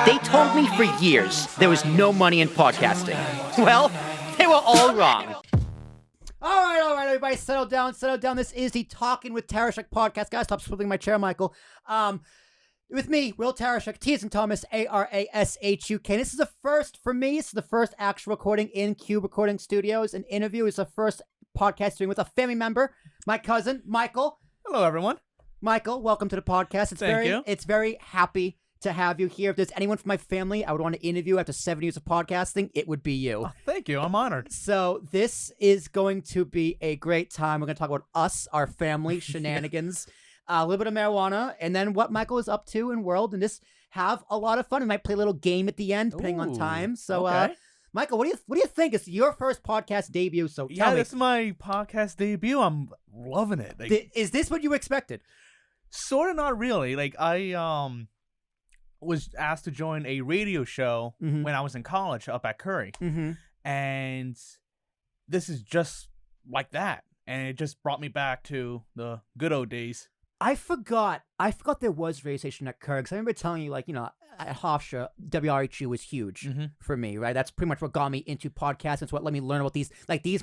They told me for years there was no money in podcasting. Well, they were all wrong. All right, everybody, settle down. This is the Talking with Tarashuk podcast. Guys, stop swiveling my chair, Michael. With me, Will Tarashuk, T as in Thomas, A-R-A-S-H-U-K. And this is the first for me. This is the first actual recording in Cube Recording Studios. An interview is the first podcast doing with a family member, my cousin, Michael. Hello, everyone. Michael, welcome to the podcast. Thank you. It's very happy to have you here. If there's anyone from my family I would want to interview after 7 years of podcasting, it would be you. Oh, thank you. I'm honored. So this is going to be a great time. We're going to talk about us, our family, shenanigans, a little bit of marijuana, and then what Michael is up to in world, and just have a lot of fun. We might play a little game at the end, depending on time. So, okay. Michael, what do you think? It's your first podcast debut, so tell me. This is my podcast debut. I'm loving it. Is this what you expected? Sort of, not really. I was asked to join a radio show when I was in college up at Curry. And this is just like that. And it just brought me back to the good old days. I forgot there was radio station at Curry, because I remember telling you, at Hofstra, WRHU was huge for me, right? That's pretty much what got me into podcasts. It's what let me learn about these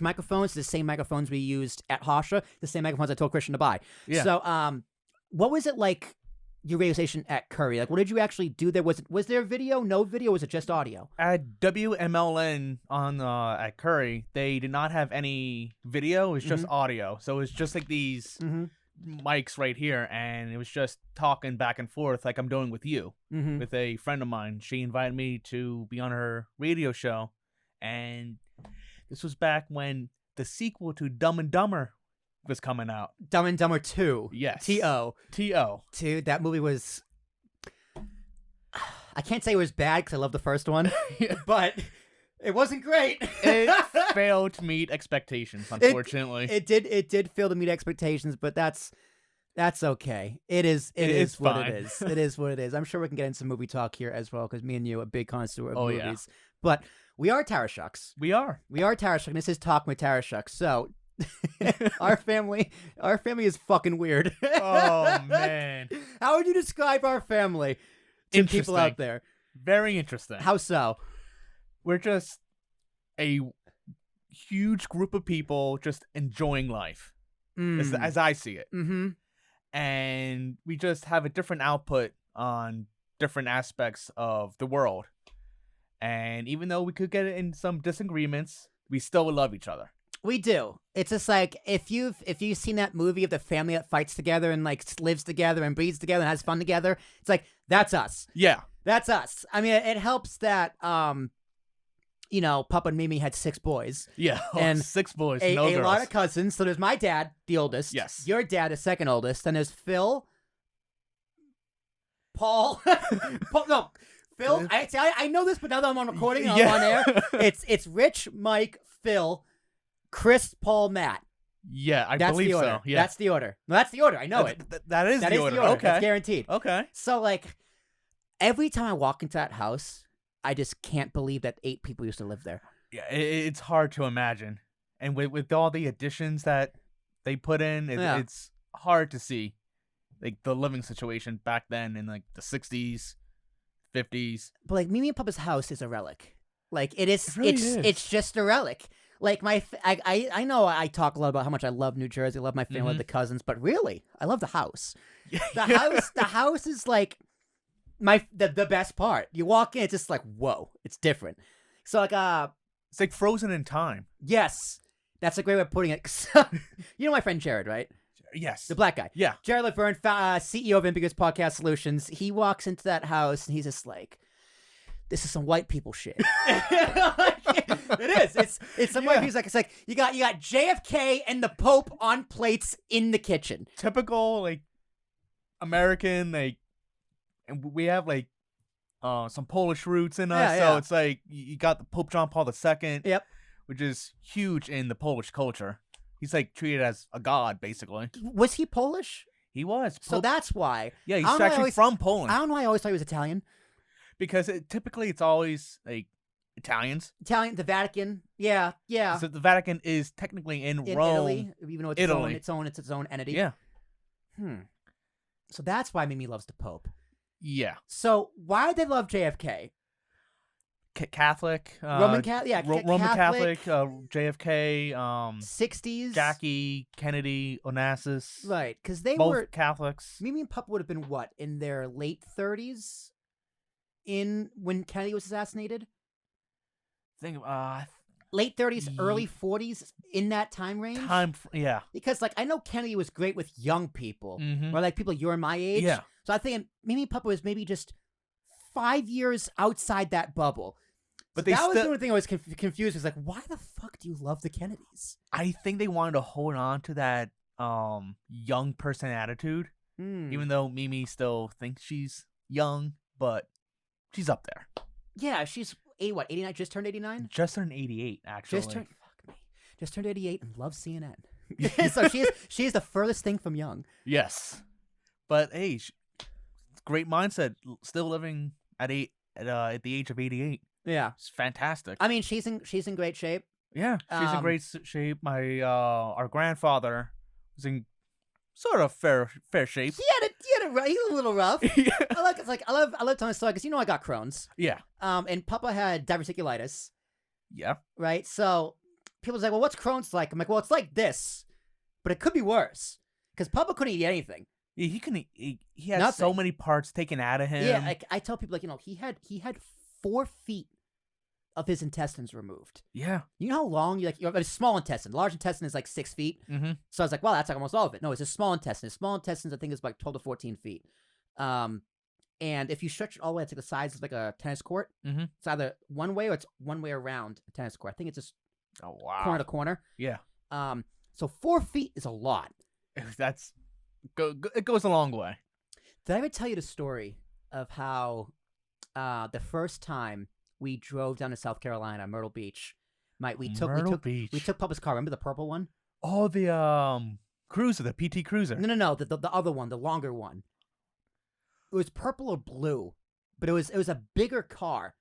microphones, the same microphones we used at Hofstra, the same microphones I told Christian to buy. Yeah. So, what was it like, your radio station at Curry? What did you actually do there? Was there video, no video, or was it just audio? At WMLN at Curry, they did not have any video. It was just audio. So it was just like these mics right here, and it was just talking back and forth like I'm doing with you, with a friend of mine. She invited me to be on her radio show, and this was back when the sequel to Dumb and Dumber was coming out. Dumb and Dumber 2. Yes. T.O. Dude, that movie was... I can't say it was bad because I love the first one, but it wasn't great. It failed to meet expectations, unfortunately. It did fail to meet expectations, but that's okay. It is what fine. it is. It is what it is. I'm sure we can get into some movie talk here as well, because me and you are big connoisseur of movies. Yeah. But we are Tarashuks. We are Tarashuk, and this is Talk with Tarashuk. So... our family is fucking weird. Oh, man. How would you describe our family to people out there? Very interesting. How so? We're just a huge group of people just enjoying life, as I see it. And we just have a different output on different aspects of the world. And even though we could get in some disagreements, we still love each other. We do. It's just like, if you've seen that movie of the family that fights together and lives together and breathes together and has fun together, it's like, that's us. Yeah. That's us. I mean, it helps that Papa and Mimi had 6 boys. Yeah. And 6 boys, no girls. A lot of cousins. So there's my dad, the oldest. Yes. Your dad, the second oldest. Then there's Phil, Paul. No, Phil. I know this, but now that I'm on recording, I'm on air. It's Rich, Mike, Phil, Chris, Paul, Matt. Yeah, I believe so. Yeah. That's the order. No, that's the order. I know it. That is the order. Okay. That's guaranteed. Okay. So, every time I walk into that house, I just can't believe that 8 people used to live there. Yeah, it's hard to imagine. And with all the additions that they put in, it's hard to see the living situation back then in the 60s, 50s. But Mimi and Papa's house is a relic. It is. It really is. It's just a relic. I know I talk a lot about how much I love New Jersey, I love my family, the cousins, but really, I love the house. The house is the best part. You walk in, it's just whoa, it's different. So it's like frozen in time. Yes, that's a great way of putting it. You know my friend Jared, right? Yes. The black guy. Yeah. Jared Laverne, CEO of Ambiguous Podcast Solutions. He walks into that house and he's just like, this is some white people shit. It is. It's some white people. It's like you got JFK and the Pope on plates in the kitchen. Typical American and we have some Polish roots in us. So it's you got the Pope John Paul II. Yep. Which is huge in the Polish culture. He's treated as a god, basically. Was he Polish? He was. So that's why. Yeah, he's actually from Poland. I don't know why I always thought he was Italian. Because typically it's always Italians. The Vatican. Yeah. So the Vatican is technically in Rome. Italy, even though it's its own entity. Yeah. So that's why Mimi loves the Pope. Yeah. So why did they love JFK? Catholic. Roman Catholic, yeah, Roman Catholic. JFK. 60s. Jackie Kennedy Onassis. Right, because they both were Catholics. Mimi and Papa would have been what, in their late 30s, when Kennedy was assassinated. Late 30s, early 40s, in that time range. Yeah. Because I know Kennedy was great with young people, or people your my age. Yeah. So I think Mimi and Papa was maybe just 5 years outside that bubble. But that was the only thing I was confused. Was why the fuck do you love the Kennedys? I think they wanted to hold on to that young person attitude, even though Mimi still thinks she's young, but she's up there. Yeah, she's 89? Just turned 89? Just turned 88, actually. Just turned 88 and loves CNN. So she is the furthest thing from young. Yes, but hey, great mindset. Still living at the age of 88. Yeah, it's fantastic. I mean, she's in great shape. Yeah, she's in great shape. My our grandfather was in sort of fair shape. He had he's a little rough. Yeah. I love telling the story because I got Crohn's. Yeah. And Papa had diverticulitis. Yeah. Right. So people's well, what's Crohn's like? I'm well, it's like this, but it could be worse because Papa couldn't eat anything. Yeah, he had Nothing. So many parts taken out of him. Yeah, I tell people he had 4 feet of his intestines removed. Yeah. You know how long a small intestine. Large intestine is 6 feet. Mm-hmm. So I was well, that's almost all of it. No, it's a small intestine. Small intestines, I think, is 12 to 14 feet. And if you stretch it all the way, it's the size of a tennis court. Mm-hmm. It's either one way or it's one way around a tennis court. I think it's just corner to corner. Yeah. So 4 feet is a lot. It goes a long way. Did I ever tell you the story of how the first time we drove down to South Carolina, Myrtle Beach? We took Papa's car. Remember the purple one? Oh, the cruiser, the PT Cruiser. No, the other one, the longer one. It was purple or blue, but it was a bigger car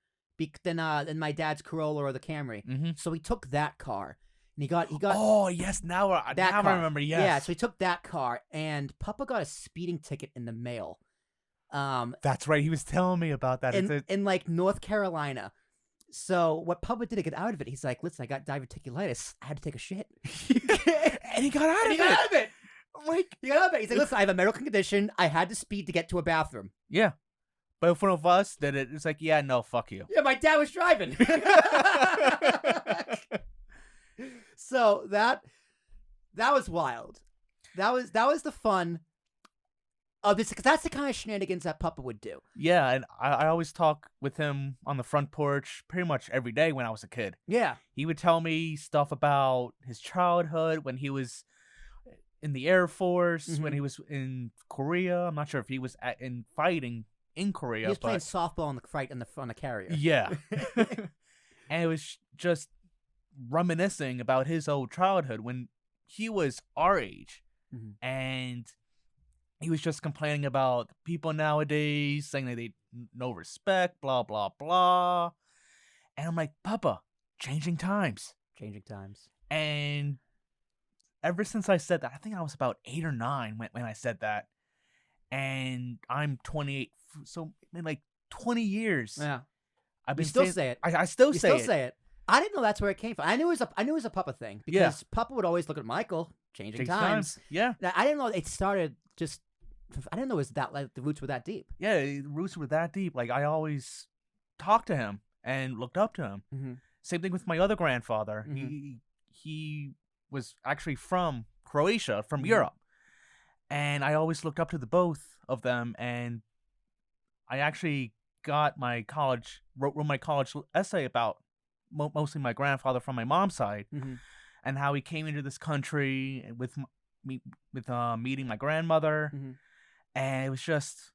than my dad's Corolla or the Camry. Mm-hmm. So we took that car, and he got. Oh yes, now I remember. Yes. Yeah, so he took that car, and Papa got a speeding ticket in the mail. That's right. He was telling me about that. In North Carolina. So what Papa did to get out of it, he's like, listen, I got diverticulitis. I had to take a shit. And he got out of it. He got out of it. He's like, listen, I have a medical condition. I had to speed to get to a bathroom. Yeah. But if one of us did it, it's yeah, no, fuck you. Yeah, my dad was driving. So that was wild. That was the fun of this, because that's the kind of shenanigans that Papa would do. Yeah, and I always talk with him on the front porch pretty much every day when I was a kid. Yeah. He would tell me stuff about his childhood, when he was in the Air Force, when he was in Korea. I'm not sure if he was in fighting in Korea. He was playing softball on the carrier. Yeah. And it was just reminiscing about his old childhood when he was our age. Mm-hmm. And he was just complaining about people nowadays, saying that they no respect, blah, blah, blah. And I'm like, Papa, changing times. Changing times. And ever since I said that, I think I was about 8 or 9 when I said that. And I'm 28, so in 20 years. Yeah. I've been still say it. I still you say still it. say it. I didn't know that's where it came from. I knew it was a Papa thing, because Papa would always look at Michael, changing times. Yeah. Now, I didn't know it started just. I didn't know it was that the roots were that deep. Yeah, the roots were that deep. I always talked to him and looked up to him. Mm-hmm. Same thing with my other grandfather. Mm-hmm. He was actually from Croatia, from Europe, and I always looked up to the both of them. And I actually got wrote my college essay about mostly my grandfather from my mom's side, and how he came into this country with meeting my grandmother. And it was just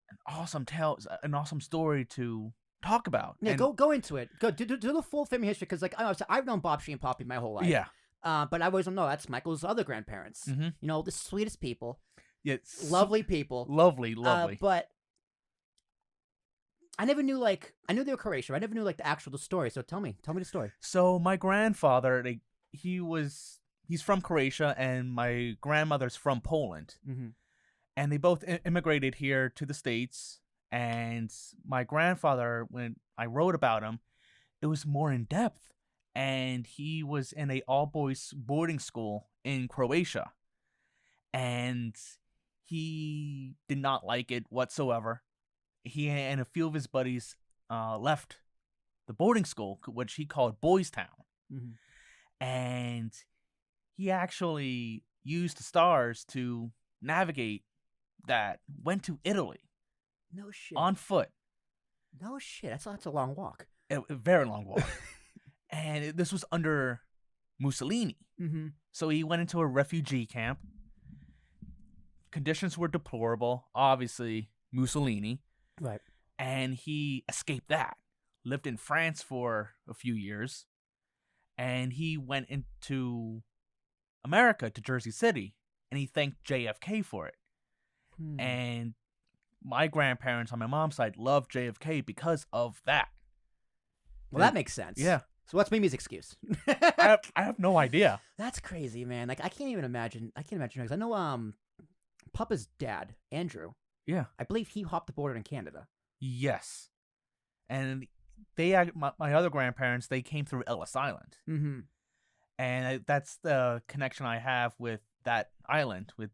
an awesome tale, an awesome story to talk about. Yeah, go into it. Go do the full family history, because I've known Bob, She, and Poppy my whole life. Yeah. But I always don't know that's Michael's other grandparents. Mm-hmm. The sweetest people. Yeah. Lovely people. Lovely. But I never knew I knew they were Croatian. I never knew the story. So tell me the story. So my grandfather, he's from Croatia, and my grandmother's from Poland. Mm-hmm. And they both immigrated here to the States, And my grandfather, when I wrote about him, it was more in depth. And he was in a all-boys boarding school in Croatia. And he did not like it whatsoever. He and a few of his buddies left the boarding school, which he called Boys Town. Mm-hmm. And he actually used the stars to navigate that, went to Italy. No shit. On foot. No shit. That's a long walk. A very long walk. And this was under Mussolini. Mm-hmm. So he went into a refugee camp. Conditions were deplorable. Obviously, Mussolini. Right. And he escaped that. Lived in France for a few years. And he went into America, to Jersey City. And he thanked JFK for it. And my grandparents on my mom's side loved JFK because of that. Well, that makes sense. Yeah. So what's Mimi's excuse? I have no idea. That's crazy, man. Like I can't even imagine. I can't imagine because I know Papa's dad, Andrew. Yeah. I believe he hopped the border in Canada. Yes. And my other grandparents, they came through Ellis Island. Mm-hmm. And that's the connection I have with that island, with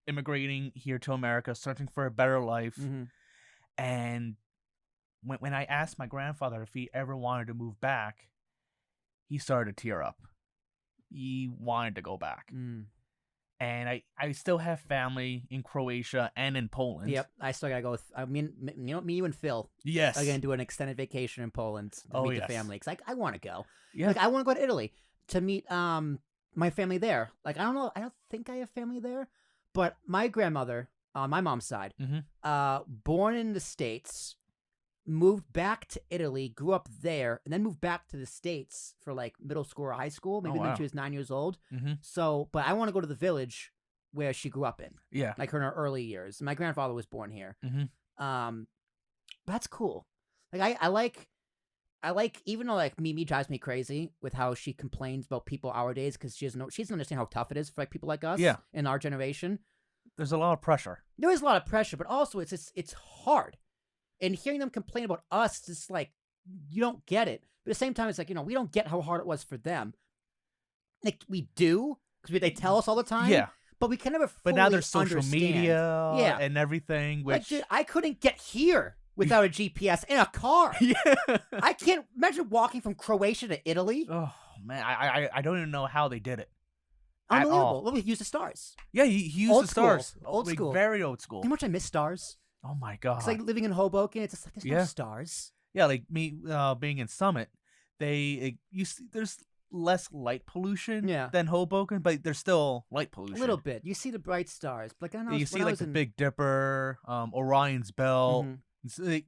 immigrating here to America, searching for a better life. Mm-hmm. And when I asked my grandfather if he ever wanted to move back, he started to tear up. He wanted to go back. Mm. And I still have family in Croatia and in Poland. Yep, I still gotta go with. I mean, me, you, and Phil. Yes. Are gonna do an extended vacation in Poland to meet the family because I want to go. Yeah. Like I want to go to Italy to meet my family there. Like I don't know. I don't think I have family there, but my grandmother on my mom's side, born in the States, moved back to Italy, grew up there, and then moved back to the States for like middle school or high school, maybe when she was 9 years old. Mm-hmm. So, but I want to go to the village where she grew up in. Yeah. Like her in her early years. My grandfather was born here. Mm-hmm. That's cool. Like I like even though like Mimi drives me crazy with how she complains about people our days because she doesn't understand how tough it is for like people like us in our generation. There's a lot of pressure. There is a lot of pressure, but also it's hard. And hearing them complain about us, it's like, you don't get it. But at the same time, it's like, we don't get how hard it was for them. Like, we do, because they tell us all the time. Yeah. But we can never fully But now there's social understand. media and everything, which... Like, dude, I couldn't get here without a GPS in a car. Yeah. I can't imagine walking from Croatia to Italy. Oh, man, I don't even know how they did it. Unbelievable. Well, we use the stars. Yeah, he used Old the stars. school. Old like, school. Very old school. You know how much I miss stars? Oh my god! It's like living in Hoboken. It's just like there's no stars. Yeah, like me being in Summit, there's less light pollution than Hoboken, but there's still light pollution. A little bit. You see the bright stars, but like I know you see like the Big Dipper, Orion's Belt,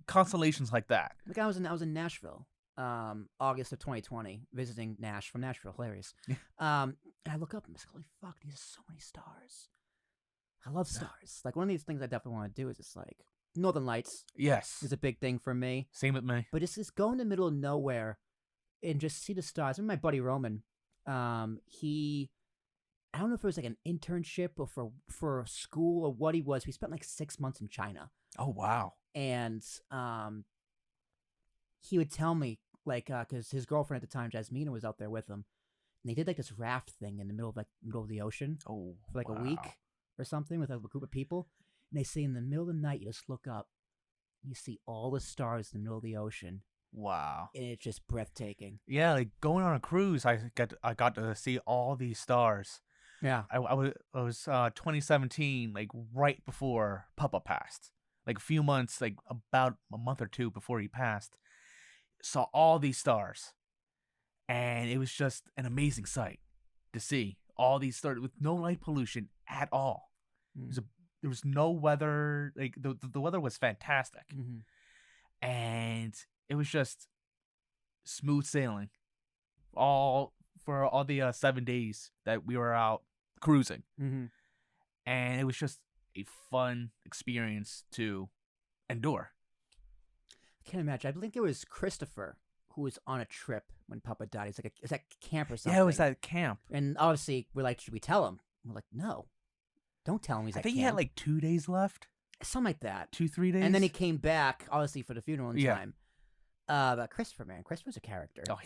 constellations like that. Like I was in Nashville, August of 2020, visiting Nash from Nashville. Hilarious. And I look up and I'm like, holy fuck, these are so many stars. I love stars. Like one of these things I definitely want to do is just like Northern Lights. Yes, is a big thing for me. Same with me. But it's just go in the middle of nowhere and just see the stars. I remember my buddy Roman. I don't know if it was like an internship or for school or what he was. We spent like 6 months in China. Oh wow! And he would tell me like because his girlfriend at the time, Jasmina, was out there with him, and they did like this raft thing in the middle of the ocean. Oh, for like a week or something with a group of people. And they say in the middle of the night, you just look up and you see all the stars in the middle of the ocean. Wow. And it's just breathtaking. Yeah, like going on a cruise, I got to see all these stars. Yeah. I was 2017, like right before Papa passed. Like a few months, like about a month or two before he passed. Saw all these stars. And it was just an amazing sight to see all these stars with no light pollution at all. There was no weather. Like the weather was fantastic, and it was just smooth sailing. All the 7 days that we were out cruising, and it was just a fun experience to endure. I can't imagine. I think it was Christopher who was on a trip when Papa died. It's like it's at camp or something. Yeah, it was at camp. And obviously, we're like, should we tell him? We're like, no, don't tell him he's at camp. I think he had like 2 days left. something like that. 2-3 days. And then he came back, obviously, for the funeral in Yeah. time. But Christopher, man, Christopher's a character. Oh,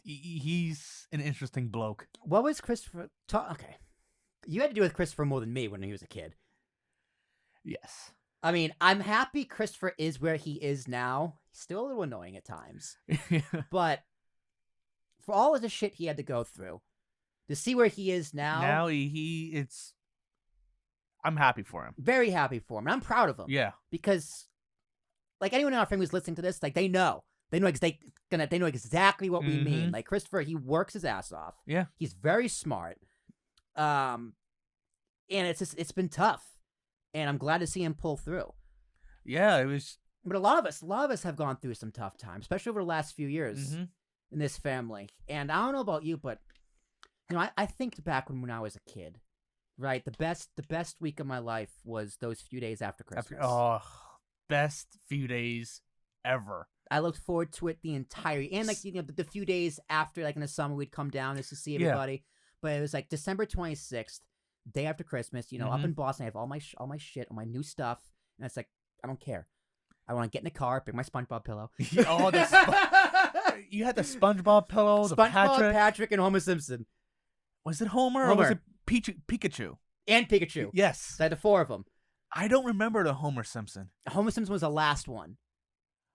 he's an interesting bloke. What was Christopher? Okay, you had to do with Christopher more than me when he was a kid. Yes. I mean, I'm happy Christopher is where he is now. He's still a little annoying at times, but for all of the shit he had to go through, to see where he is now, I'm happy for him. Very happy for him. And I'm proud of him. Yeah. Because, like, anyone in our family who's listening to this, like, they know exactly what we mean. Like, Christopher, he works his ass off. Yeah. He's very smart. And it's been tough. And I'm glad to see him pull through. Yeah, it was. But a lot of us have gone through some tough times, especially over the last few years in this family. And I don't know about you, but I think back when I was a kid, right? The best week of my life was those few days after Christmas. Best few days ever. I looked forward to it the entire, and like the few days after, like in the summer, we'd come down just to see everybody. Yeah. But it was like December 26th. Day after Christmas, up in Boston, I have all my shit, all my new stuff, and it's like, I don't care. I want to get in the car, bring my SpongeBob pillow. You had the SpongeBob pillow, the Patrick, and Homer Simpson. Was it Homer? Or was it Pikachu? And Pikachu. Yes. I had the 4 of them. I don't remember the Homer Simpson. Homer Simpson was the last one.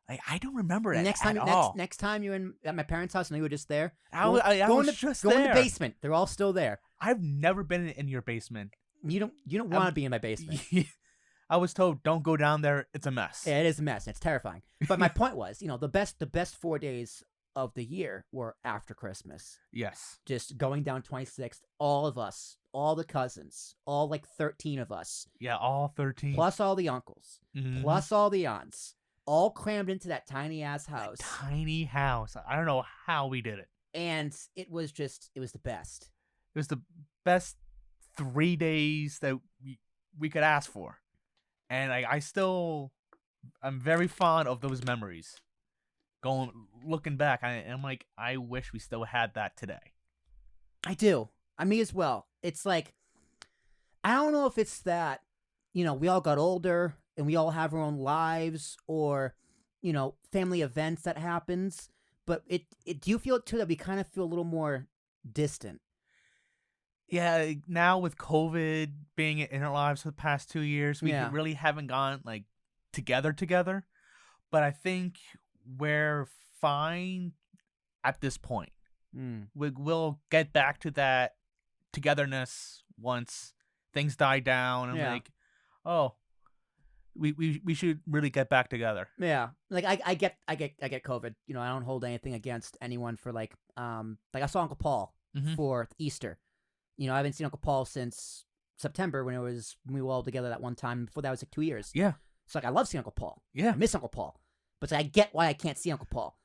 I don't remember it next time, at all. Next time you're at my parents' house and you were just there, I was just there. Go in the basement. They're all still there. I've never been in your basement. You don't want to be in my basement. I was told, don't go down there. It's a mess. Yeah, it is a mess. It's terrifying. But my point was, the best 4 days of the year were after Christmas. Yes. Just going down 26th, all of us, all the cousins, all like 13 of us. Yeah, all 13. Plus all the uncles, plus all the aunts. All crammed into that tiny ass house. Tiny house. I don't know how we did it. And it was the best. It was the best 3 days that we could ask for. And I'm very fond of those memories. Looking back, I'm like, I wish we still had that today. I do. Me as well. It's like, I don't know if it's that, we all got older and we all have our own lives or, family events that happens. But do you feel it too that we kind of feel a little more distant? Yeah, now with COVID being in our lives for the past 2 years, we really haven't gone like together. But I think we're fine at this point. We'll get back to that togetherness once things die down. And like, oh, we should really get back together. Yeah, like I get COVID. I don't hold anything against anyone for like I saw Uncle Paul for Easter. I haven't seen Uncle Paul since September when we were all together that one time. Before that was like 2 years. Yeah. So like I love seeing Uncle Paul. Yeah. I miss Uncle Paul. But I get why I can't see Uncle Paul.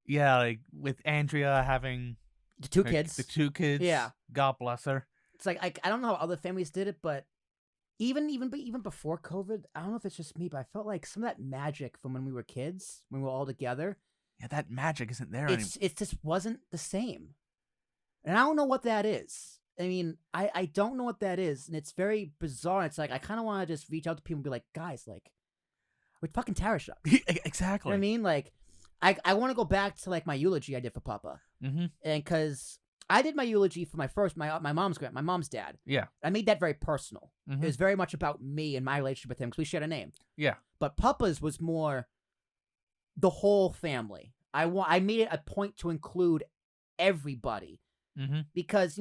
Yeah, like with Andrea having the 2 kids. The 2 kids. Yeah. God bless her. It's like I don't know how other families did it, but even before COVID, I don't know if it's just me, but I felt like some of that magic from when we were kids, when we were all together. Yeah, that magic isn't there anymore. It just wasn't the same. And I don't know what that is. I mean, I don't know what that is, and it's very bizarre. It's like I kind of want to just reach out to people and be like, guys, like, we're fucking Tarashuk. Exactly. You know what I mean? Like, I want to go back to like my eulogy I did for Papa, and because I did my eulogy for my mom's dad. Yeah, I made that very personal. It was very much about me and my relationship with him because we shared a name. Yeah, but Papa's was more the whole family. I made it a point to include everybody because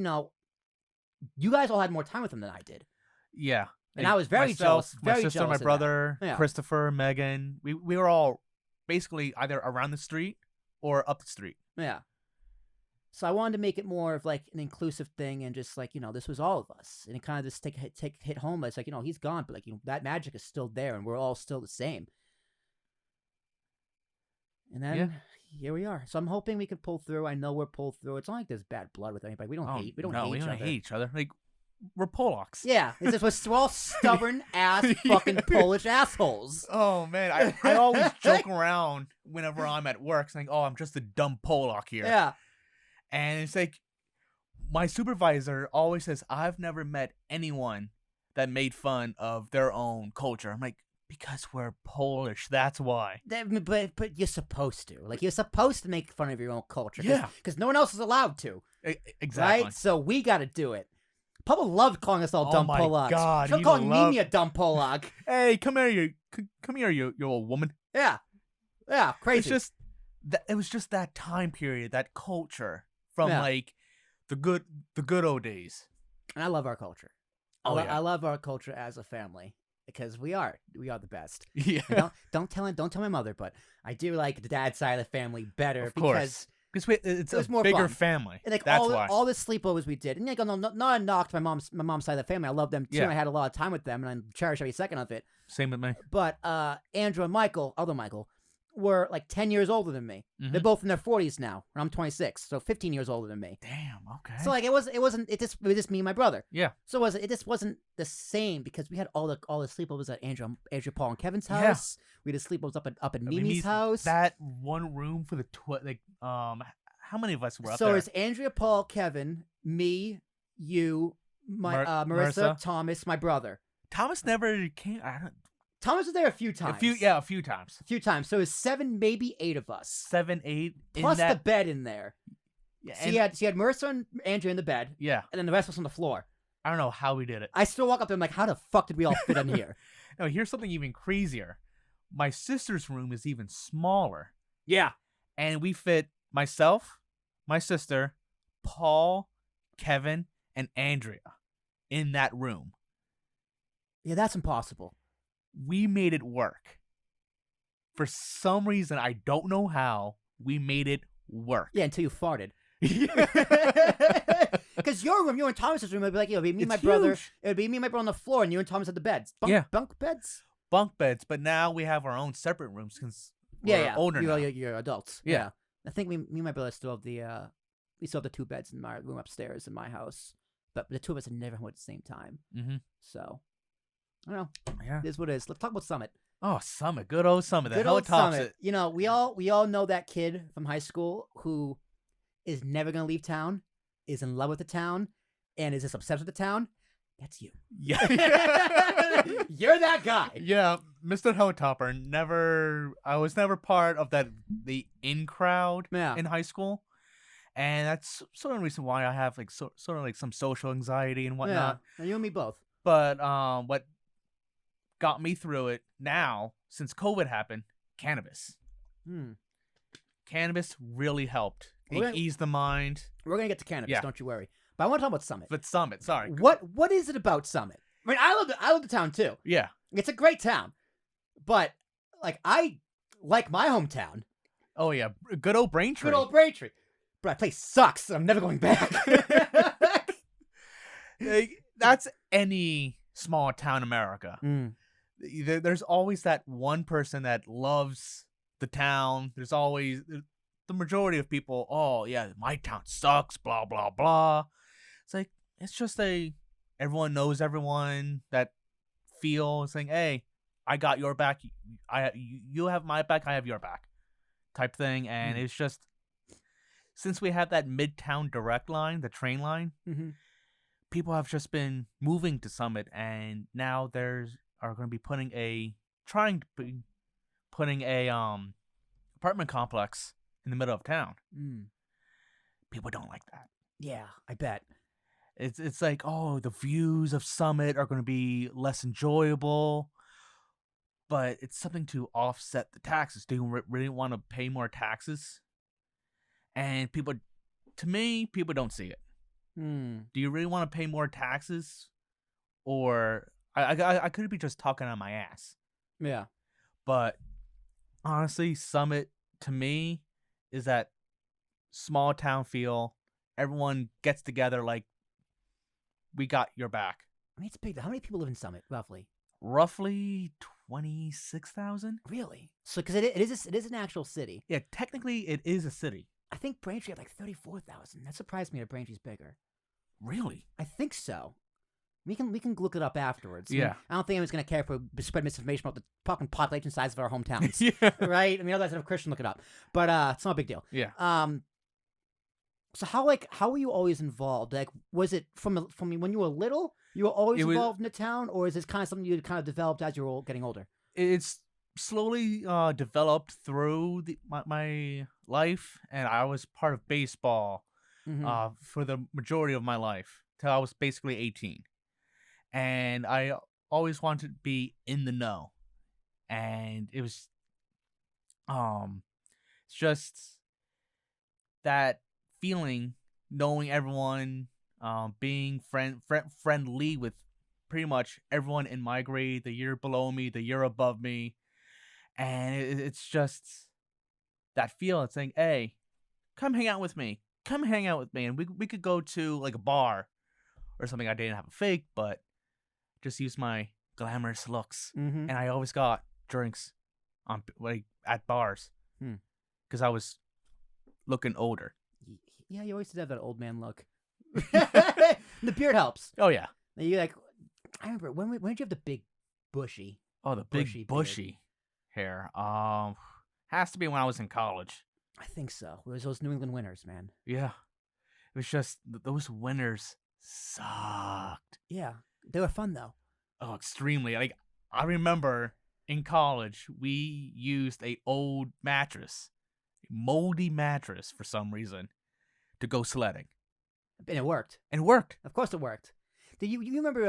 you guys all had more time with him than I did. Yeah. And I was very jealous. My sister, jealous my brother, yeah. Christopher, Megan. We were all basically either around the street or up the street. Yeah. So I wanted to make it more of like an inclusive thing and just like, this was all of us. And it kind of just hit home. It's like, he's gone, but like, that magic is still there and we're all still the same. And then here we are. So I'm hoping we can pull through. I know we're pulled through. It's not like there's bad blood with anybody. We don't hate each other. Like, we're Polacks. Yeah, it's just we're all stubborn ass fucking Polish assholes. Oh man, I always joke around whenever I'm at work, saying, "Oh, I'm just a dumb Polak here." Yeah, and it's like my supervisor always says, "I've never met anyone that made fun of their own culture. I'm like, because we're Polish, that's why. But you're supposed to. Like, you're supposed to make fun of your own culture. Yeah. Because no one else is allowed to. Exactly. Right? So we got to do it. Papa loved calling us all dumb Polacks. Oh my God. She'll call me a dumb Polak. Hey, come here, you old woman. Yeah. Yeah, crazy. It was just that time period, that culture from like the good old days. And I love our culture. I love our culture as a family. Because we are the best. Yeah. Don't tell my mother, but I do like the dad side of the family better of course. Because it's a more bigger fun. family. And like that's why. All the sleepovers we did, and like not a knock to my mom's side of the family. I love them too. Yeah. And I had a lot of time with them, and I cherish every second of it. Same with me. But Andrew and Michael, other Michael, were like 10 years older than me. Mm-hmm. They're both in their 40s now, and I'm 26, so 15 years older than me. Damn. Okay. So like it was just me and my brother. Yeah. So it just wasn't the same because we had all the sleepovers at Andrew, Paul, and Kevin's house. Yeah. We did sleepovers up at Mimi's house. That one room for the how many of us were up there? So it's Andrea, Paul, Kevin, me, you, Marissa, Thomas, my brother. Thomas never came. Thomas was there a few times. A few times. A few times. So it was 7, maybe 8 of us. 7, 8. Plus the bed in there. Yeah, so you had Marissa and Andrea in the bed. Yeah. And then the rest was on the floor. I don't know how we did it. I still walk up there and I'm like, how the fuck did we all fit in here? No, here's something even crazier. My sister's room is even smaller. Yeah. And we fit myself, my sister, Paul, Kevin, and Andrea in that room. Yeah, that's impossible. We made it work. For some reason, I don't know how, we made it work. Yeah, until you farted. Because your room, you and Thomas's room, would be like, it'd be me and my brother. It would be me and my brother on the floor, and you and Thomas had the beds. Bunk beds? Bunk beds, but now we have our own separate rooms because we're older now. You're adults. Yeah. I think me and my brother still have we still have the 2 beds in my room upstairs in my house. But the 2 of us had never home at the same time. Mm-hmm. So, I don't know. Yeah. It is what it is. Let's talk about Summit. Oh, Summit. Good old Summit. Good old Summit. You know, we all know that kid from high school who is never going to leave town, is in love with the town, and is just obsessed with the town. That's you. Yeah. You're that guy. Yeah, Mr. Hilltopper. I was never part of the in crowd in high school. And that's sort of the reason why I have like sort of like some social anxiety and whatnot. Yeah, you and me both. But what got me through it now, since COVID happened, cannabis. Cannabis really helped. It eased the mind. We're gonna get to cannabis, don't you worry. But I want to talk about Summit. But Summit, sorry. What is it about Summit? I mean, I love the town too. Yeah, it's a great town, but like I like my hometown. Oh yeah, good old Braintree. Good old Braintree. But that place sucks, and I'm never going back. That's any small town America. There's always that one person that loves the town. There's always the majority of people. Oh yeah, my town sucks. Blah blah blah. It's like it's just everyone knows everyone. That feel saying, hey, I got your back. You have my back. I have your back. Type thing, and it's just. Since we have that Midtown direct line, the train line, people have just been moving to Summit, and now are going to be putting a apartment complex in the middle of town. People don't like that. Yeah, I bet. It's like, oh, the views of Summit are going to be less enjoyable, but it's something to offset the taxes. Do you really want to pay more taxes? And people don't see it. Do you really want to pay more taxes? Or I could be just talking on my ass. Yeah. But honestly, Summit to me is that small town feel. Everyone gets together like we got your back. I mean, it's big. How many people live in Summit, roughly? Roughly 26,000. Really? So, because it is an actual city. Yeah, technically it is a city. I think Braintree had like 34,000. That surprised me that Braintree's bigger. Really? I think so. We can look it up afterwards. Yeah. I mean, I don't think anyone's going to care if we spread misinformation about the fucking population size of our hometowns. Yeah. Right? I mean, otherwise, if Christian, look it up. But it's not a big deal. Yeah. So how were you always involved? Like, was it from when you were little? You were always It was- involved in the town, or is this kind of something you kind of developed as you were getting older? It's slowly developed through my life, and I was part of baseball Mm-hmm. for the majority of my life till I was basically 18, and I always wanted to be in the know, and it was it's just that feeling, knowing everyone, being friendly with pretty much everyone in my grade, the year below me, the year above me, and it's just that feel. It's saying, "Hey, come hang out with me. Come hang out with me," and we could go to like a bar or something. I didn't have a fake, but just use my glamorous looks, Mm-hmm. and I always got drinks on like at bars because I was looking older. Yeah, you always did have that old man look. The beard helps. Oh yeah. You like, I remember when did you have the big bushy? Oh, the Bushy big beard. bushy hair. Has to be when I was in college. I think so. It was those New England winters, man. Yeah, it was just those winters sucked. Yeah, they were fun though. Oh, extremely. Like I remember in college, we used a old mattress, a moldy mattress for some reason, to go sledding, And it worked. and it worked. Of course it worked. Did you remember,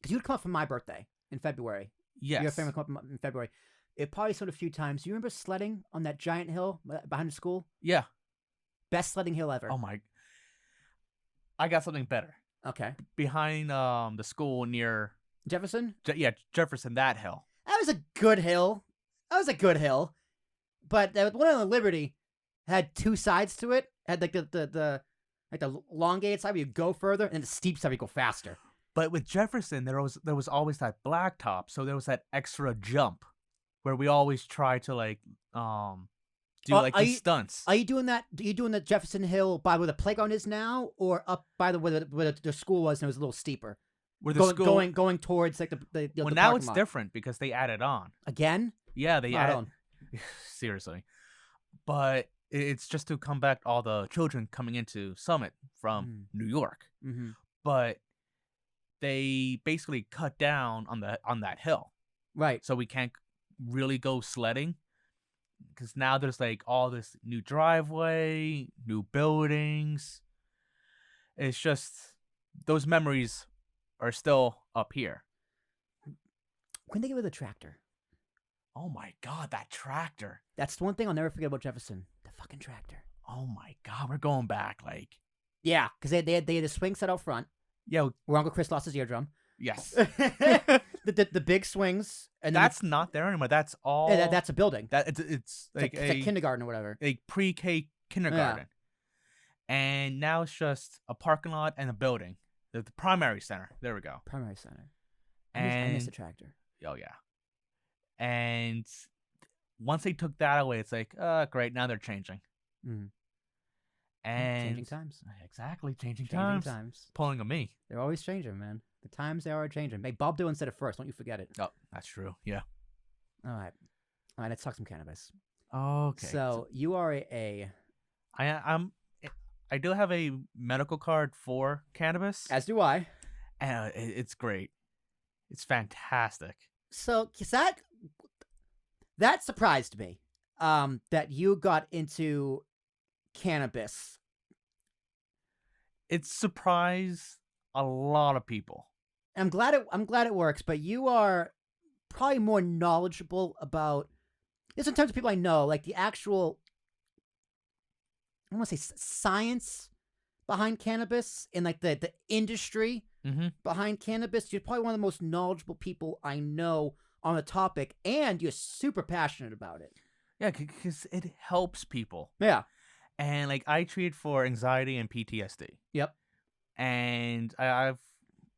because you'd come up for my birthday in February. Yes. Your family come up in February. It probably snowed a few times. Do you remember sledding on that giant hill behind the school? Yeah. Best sledding hill ever. Oh my. I got something better. Okay. Behind the school near Jefferson? Jefferson, that hill. That was a good hill. But the one on the Liberty had two sides to it. Had like the elongated side where you go further, and the steep side where you go faster. But with Jefferson, there was always that blacktop, so there was that extra jump where we always try to like do like these stunts. Are you doing that? Are you doing the Jefferson Hill by where the playground is now, or up by where the school was and it was a little steeper? Where the school going towards like the well, the now parking it's lot. different because they added on. Again. Yeah, they Right added. on. Seriously, but it's just to combat all the children coming into Summit from New York. Mm-hmm. But they basically cut down on that hill, Right. so we can't really go sledding because now there's like all this new driveway, new buildings. It's just those memories are still up here. When they get rid of the tractor. Oh my god, that tractor. That's the one thing I'll never forget about Jefferson. The fucking tractor. Oh my god, we're going back like. Yeah, because they had the swing set out front Yeah. where Uncle Chris lost his eardrum. Yes. the big swings, and then That's not there anymore. That's all. that's a building. It's like It's like kindergarten or whatever. a pre-K kindergarten, and now it's just a parking lot and a building. The primary center. There we go. Primary center. I And miss the tractor. oh yeah, and once they took that away, it's like, great. Now they're changing. Mm. And Changing times. Exactly, changing Changing times. times. Pulling a me. They're always changing, man. The times they are changing. Hey, Bob Dylan said it first. Don't you forget it. Oh, that's true. Yeah. All right. Let's talk some cannabis. Okay. So you are a I do have a medical card for cannabis, as do I. and it's great. It's fantastic. So that surprised me. That you got into cannabis. It surprised a lot of people. I'm glad it works, but you are probably more knowledgeable about this in terms of people I know, like the actual, I want to say science behind cannabis and like the industry behind cannabis. You're probably one of the most knowledgeable people I know on the topic, and you're super passionate about it. Yeah, because it helps people. Yeah. And like I treat for anxiety and PTSD. Yep. And I've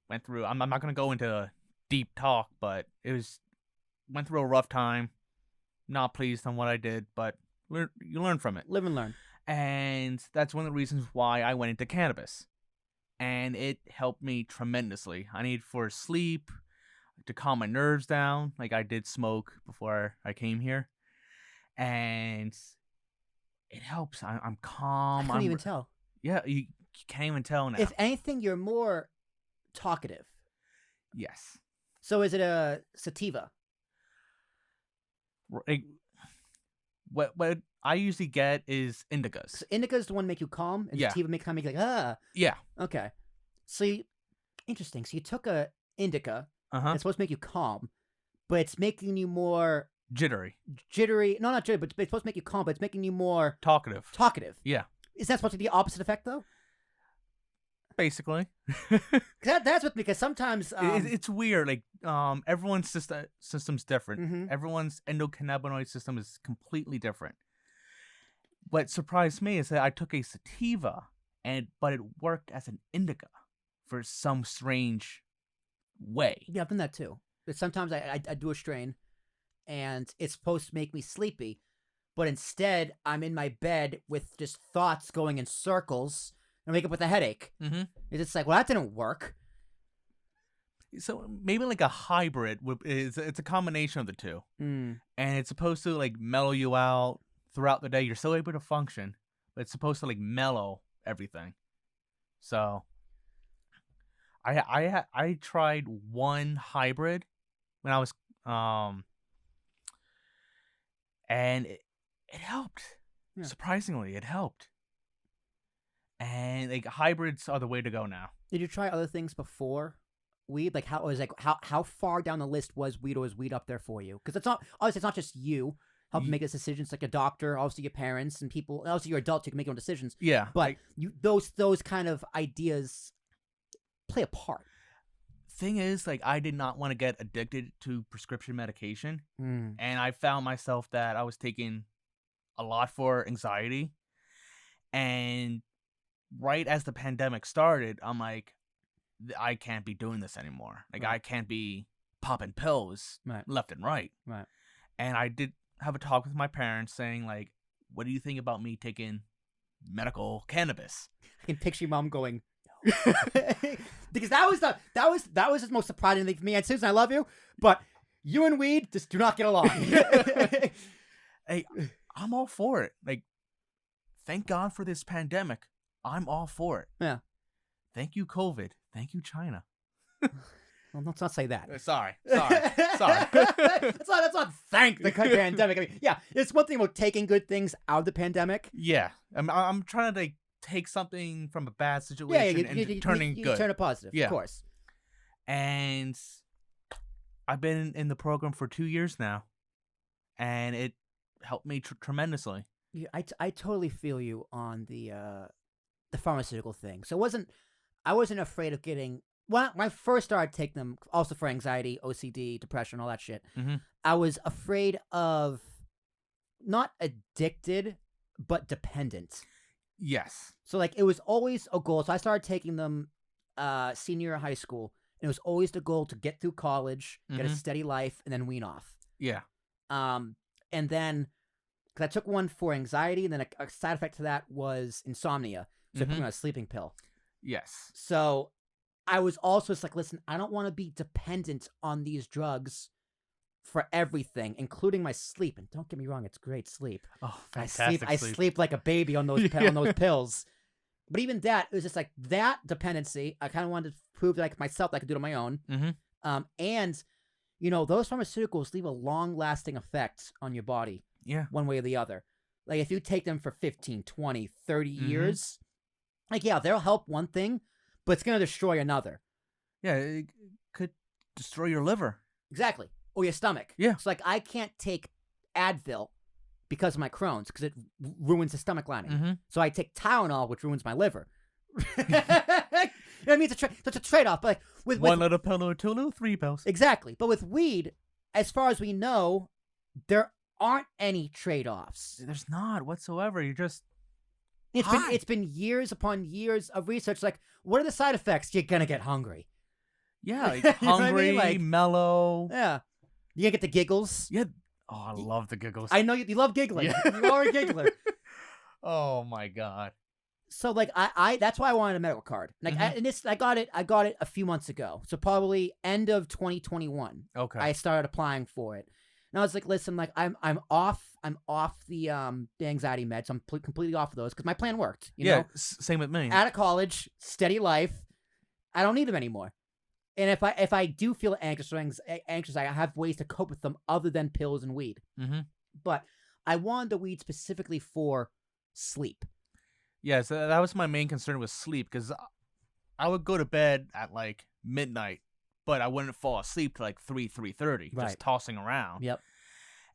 went through. I'm not gonna go into deep talk, but went through a rough time. Not pleased on what I did, but you learn from it. Live and learn. And that's one of the reasons why I went into cannabis. And it helped me tremendously. I need for sleep, to calm my nerves down. Like I did smoke before I came here. And it helps. I'm calm. I can't even tell. Yeah, you can't even tell now. If anything, you're more talkative. Yes. So is it a sativa? Like, what I usually get is indicas. So indica is the one make you calm, and Yeah. sativa make kind of make you like ah. Yeah. Okay. So interesting. So you took a indica. Uh-huh. It's supposed to make you calm, but it's making you more Jittery. jittery. No, not jittery, but it's supposed to make you calm, but it's making you more Talkative. Yeah. Is that supposed to be the opposite effect though? Basically. That's with me because sometimes it's weird. Like everyone's system's different. Mhm. Everyone's endocannabinoid system is completely different. What surprised me is that I took a sativa but it worked as an indica for some strange way. Yeah, I've done that too. But sometimes I do a strain, and it's supposed to make me sleepy, but instead I'm in my bed with just thoughts going in circles, and I wake up with a headache. Mm-hmm. It's like, well, that didn't work. So maybe like a hybrid it's a combination of the two, Mm. and it's supposed to like mellow you out throughout the day. You're still able to function, but it's supposed to like mellow everything. So I tried one hybrid when I was and it helped. Yeah. Surprisingly, it helped. And like hybrids are the way to go now. Did you try other things before weed? Like how far down the list was weed, or was weed up there for you? Because it's not just you helping make those decisions. Like a doctor, obviously your parents and people. Obviously you're adults, you can make your own decisions. Yeah, but those kind of ideas play a part. Thing is, like, I did not want to get addicted to prescription medication, Mm. and I found myself that I was taking a lot for anxiety. And right as the pandemic started, I'm like, I can't be doing this anymore. Like, Right. I can't be popping pills left and right. Right. And I did have a talk with my parents saying, like, what do you think about me taking medical cannabis? I can picture your mom going, no. Because that was the most surprising thing for me. And Susan, I love you, but you and weed just do not get along. Hey, I'm all for it. Like, thank God for this pandemic. I'm all for it. Yeah. Thank you, COVID. Thank you, China. Well, let's not say that. Sorry. Let's not thank the pandemic. I mean, yeah, it's one thing about taking good things out of the pandemic. Yeah, I'm trying to like take something from a bad situation and turning good. Turn it positive, Yeah. Of course. And I've been in the program for 2 years now, and it helped me tremendously. Yeah, I totally feel you on the pharmaceutical thing. So I wasn't afraid of getting. When I first started taking them, also for anxiety, OCD, depression, all that shit, Mm-hmm. I was afraid of not addicted, but dependent. Yes. So, like, it was always a goal. So I started taking them senior year of high school, and it was always the goal to get through college, get a steady life, and then wean off. Yeah. And then, because I took one for anxiety, and then a side effect to that was insomnia. So I put me on a sleeping pill. Yes. So I was also just like, listen, I don't want to be dependent on these drugs for everything, including my sleep. And don't get me wrong, it's great sleep. Oh, fantastic I sleep like a baby on those on those pills. But even that, it was just like that dependency. I kind of wanted to prove like myself that I could do it on my own. Mm-hmm. And those pharmaceuticals leave a long-lasting effect on your body. Yeah. One way or the other. Like if you take them for 15, 20, 30 years, like yeah, they'll help one thing, but it's going to destroy another. Yeah, it could destroy your liver. Exactly. Or your stomach. Yeah. It's like I can't take Advil because of my Crohn's because it ruins the stomach lining. Mm-hmm. So I take Tylenol, which ruins my liver. I mean, it's a trade-off. But like with one little pill or two little 3 pills. Exactly. But with weed, as far as we know, there aren't any trade-offs. There's not whatsoever. You're just It's been years upon years of research. Like, what are the side effects? You're gonna get hungry. Yeah, like You know what I hungry, mean? Like, mellow. Yeah, you're gonna get the giggles. Yeah. Oh, I love the giggles. I know you love giggling. Yeah. You are a giggler. Oh my God. So like I that's why I wanted a medical card. Like I got it a few months ago. So probably end of 2021. Okay. I started applying for it. And I was like, listen, like I'm off the anxiety meds. I'm completely off of those because my plan worked. You know? Same with me. Out of college, steady life. I don't need them anymore. And if I do feel anxious anxious, I have ways to cope with them other than pills and weed. Mm-hmm. But I wanted the weed specifically for sleep. Yeah, so that was my main concern with sleep, because I would go to bed at like midnight, but I wouldn't fall asleep till like 3:30, Right. just tossing around. Yep.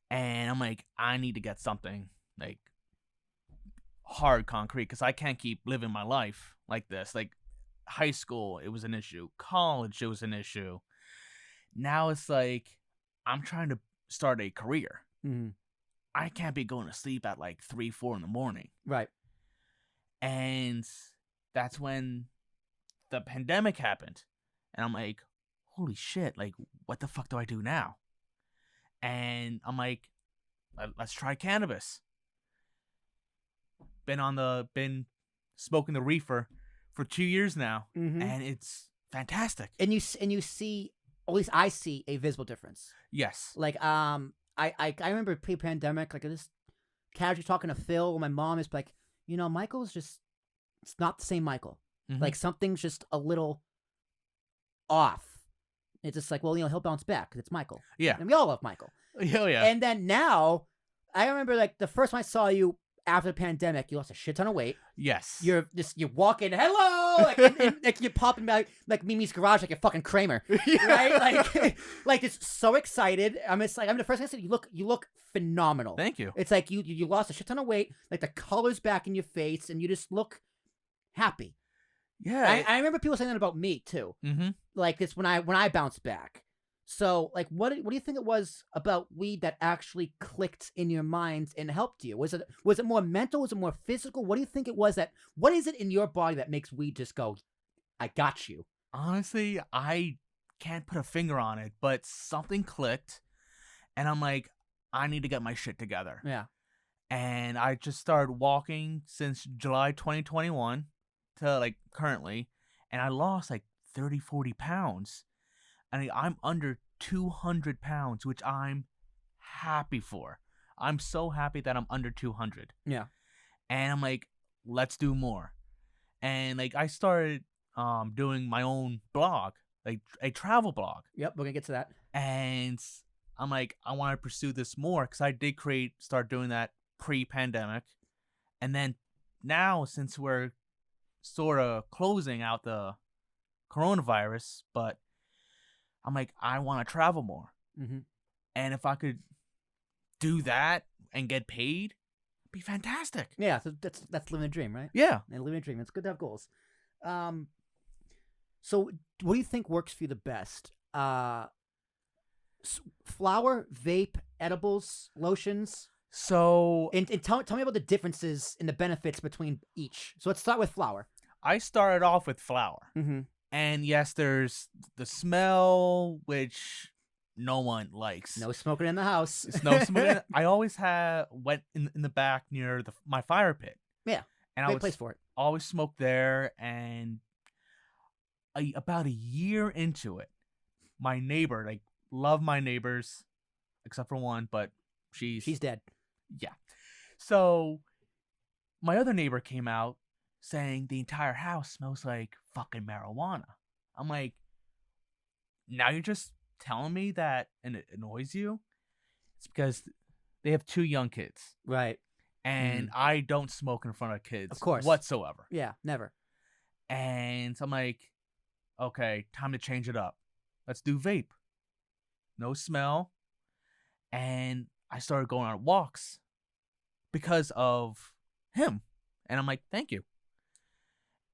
And I'm like, I need to get something like hard concrete, because I can't keep living my life like this. Like high school, it was an issue. College, it was an issue. Now it's like I'm trying to start a career. Mm-hmm. I can't be going to sleep at like 3-4 in the morning. Right. And that's when the pandemic happened. And I'm like, holy shit, like, what the fuck do I do now? And I'm like, let's try cannabis. Been smoking the reefer for 2 years now, and it's fantastic. And you see, at least I see a visible difference. Yes. Like I remember pre-pandemic, like this casually talking to Phil. My mom is like, Michael's just, it's not the same Michael. Mm-hmm. Like something's just a little off. It's just like, well, he'll bounce back because it's Michael. Yeah. And we all love Michael. Oh, yeah. And then now, I remember like the first time I saw you after the pandemic, you lost a shit ton of weight. Yes. You're walking, hello, like you're popping back like Mimi's Garage, like you're fucking Kramer, right? Like it's so excited. I'm the first thing I said, you look phenomenal. Thank you. It's like you lost a shit ton of weight, like the color's back in your face, and you just look happy. Yeah. I remember people saying that about me too. Mm-hmm. Like it's when I bounced back. So, like, what do you think it was about weed that actually clicked in your mind and helped you? Was it more mental? Was it more physical? What do you think it was what is it in your body that makes weed just go, I got you? Honestly, I can't put a finger on it, but something clicked, and I'm like, I need to get my shit together. Yeah. And I just started walking since July 2021 to, like, currently, and I lost, like, 30, 40 pounds. And I'm under 200 pounds, which I'm happy for. I'm so happy that I'm under 200. Yeah. And I'm like, let's do more. And like I started doing my own blog, like a travel blog. Yep, we're gonna get to that. And I'm like, I want to pursue this more, because I did start doing that pre-pandemic. And then now, since we're sort of closing out the coronavirus, but I'm like, I want to travel more. Mm-hmm. And if I could do that and get paid, it'd be fantastic. Yeah, so that's living a dream, right? Yeah. And living a dream. It's good to have goals. So what do you think works for you the best? Flower, vape, edibles, lotions? So... And tell me about the differences and the benefits between each. So let's start with flower. I started off with flower. Mm-hmm. And yes, there's the smell, which no one likes. No smoking in the house. No smoking. I always went in the back near my fire pit. Yeah, and great place for it. Always smoked there. And about a year into it, my neighbor, like, love my neighbors, except for one, but she's dead. Yeah. So my other neighbor came out saying the entire house smells like fucking marijuana. I'm like, now you're just telling me that and it annoys you? It's because they have 2 young kids. Right. And I don't smoke in front of kids. Of course. Whatsoever. Yeah, never. And so I'm like, okay, time to change it up. Let's do vape. No smell. And I started going on walks because of him. And I'm like, thank you.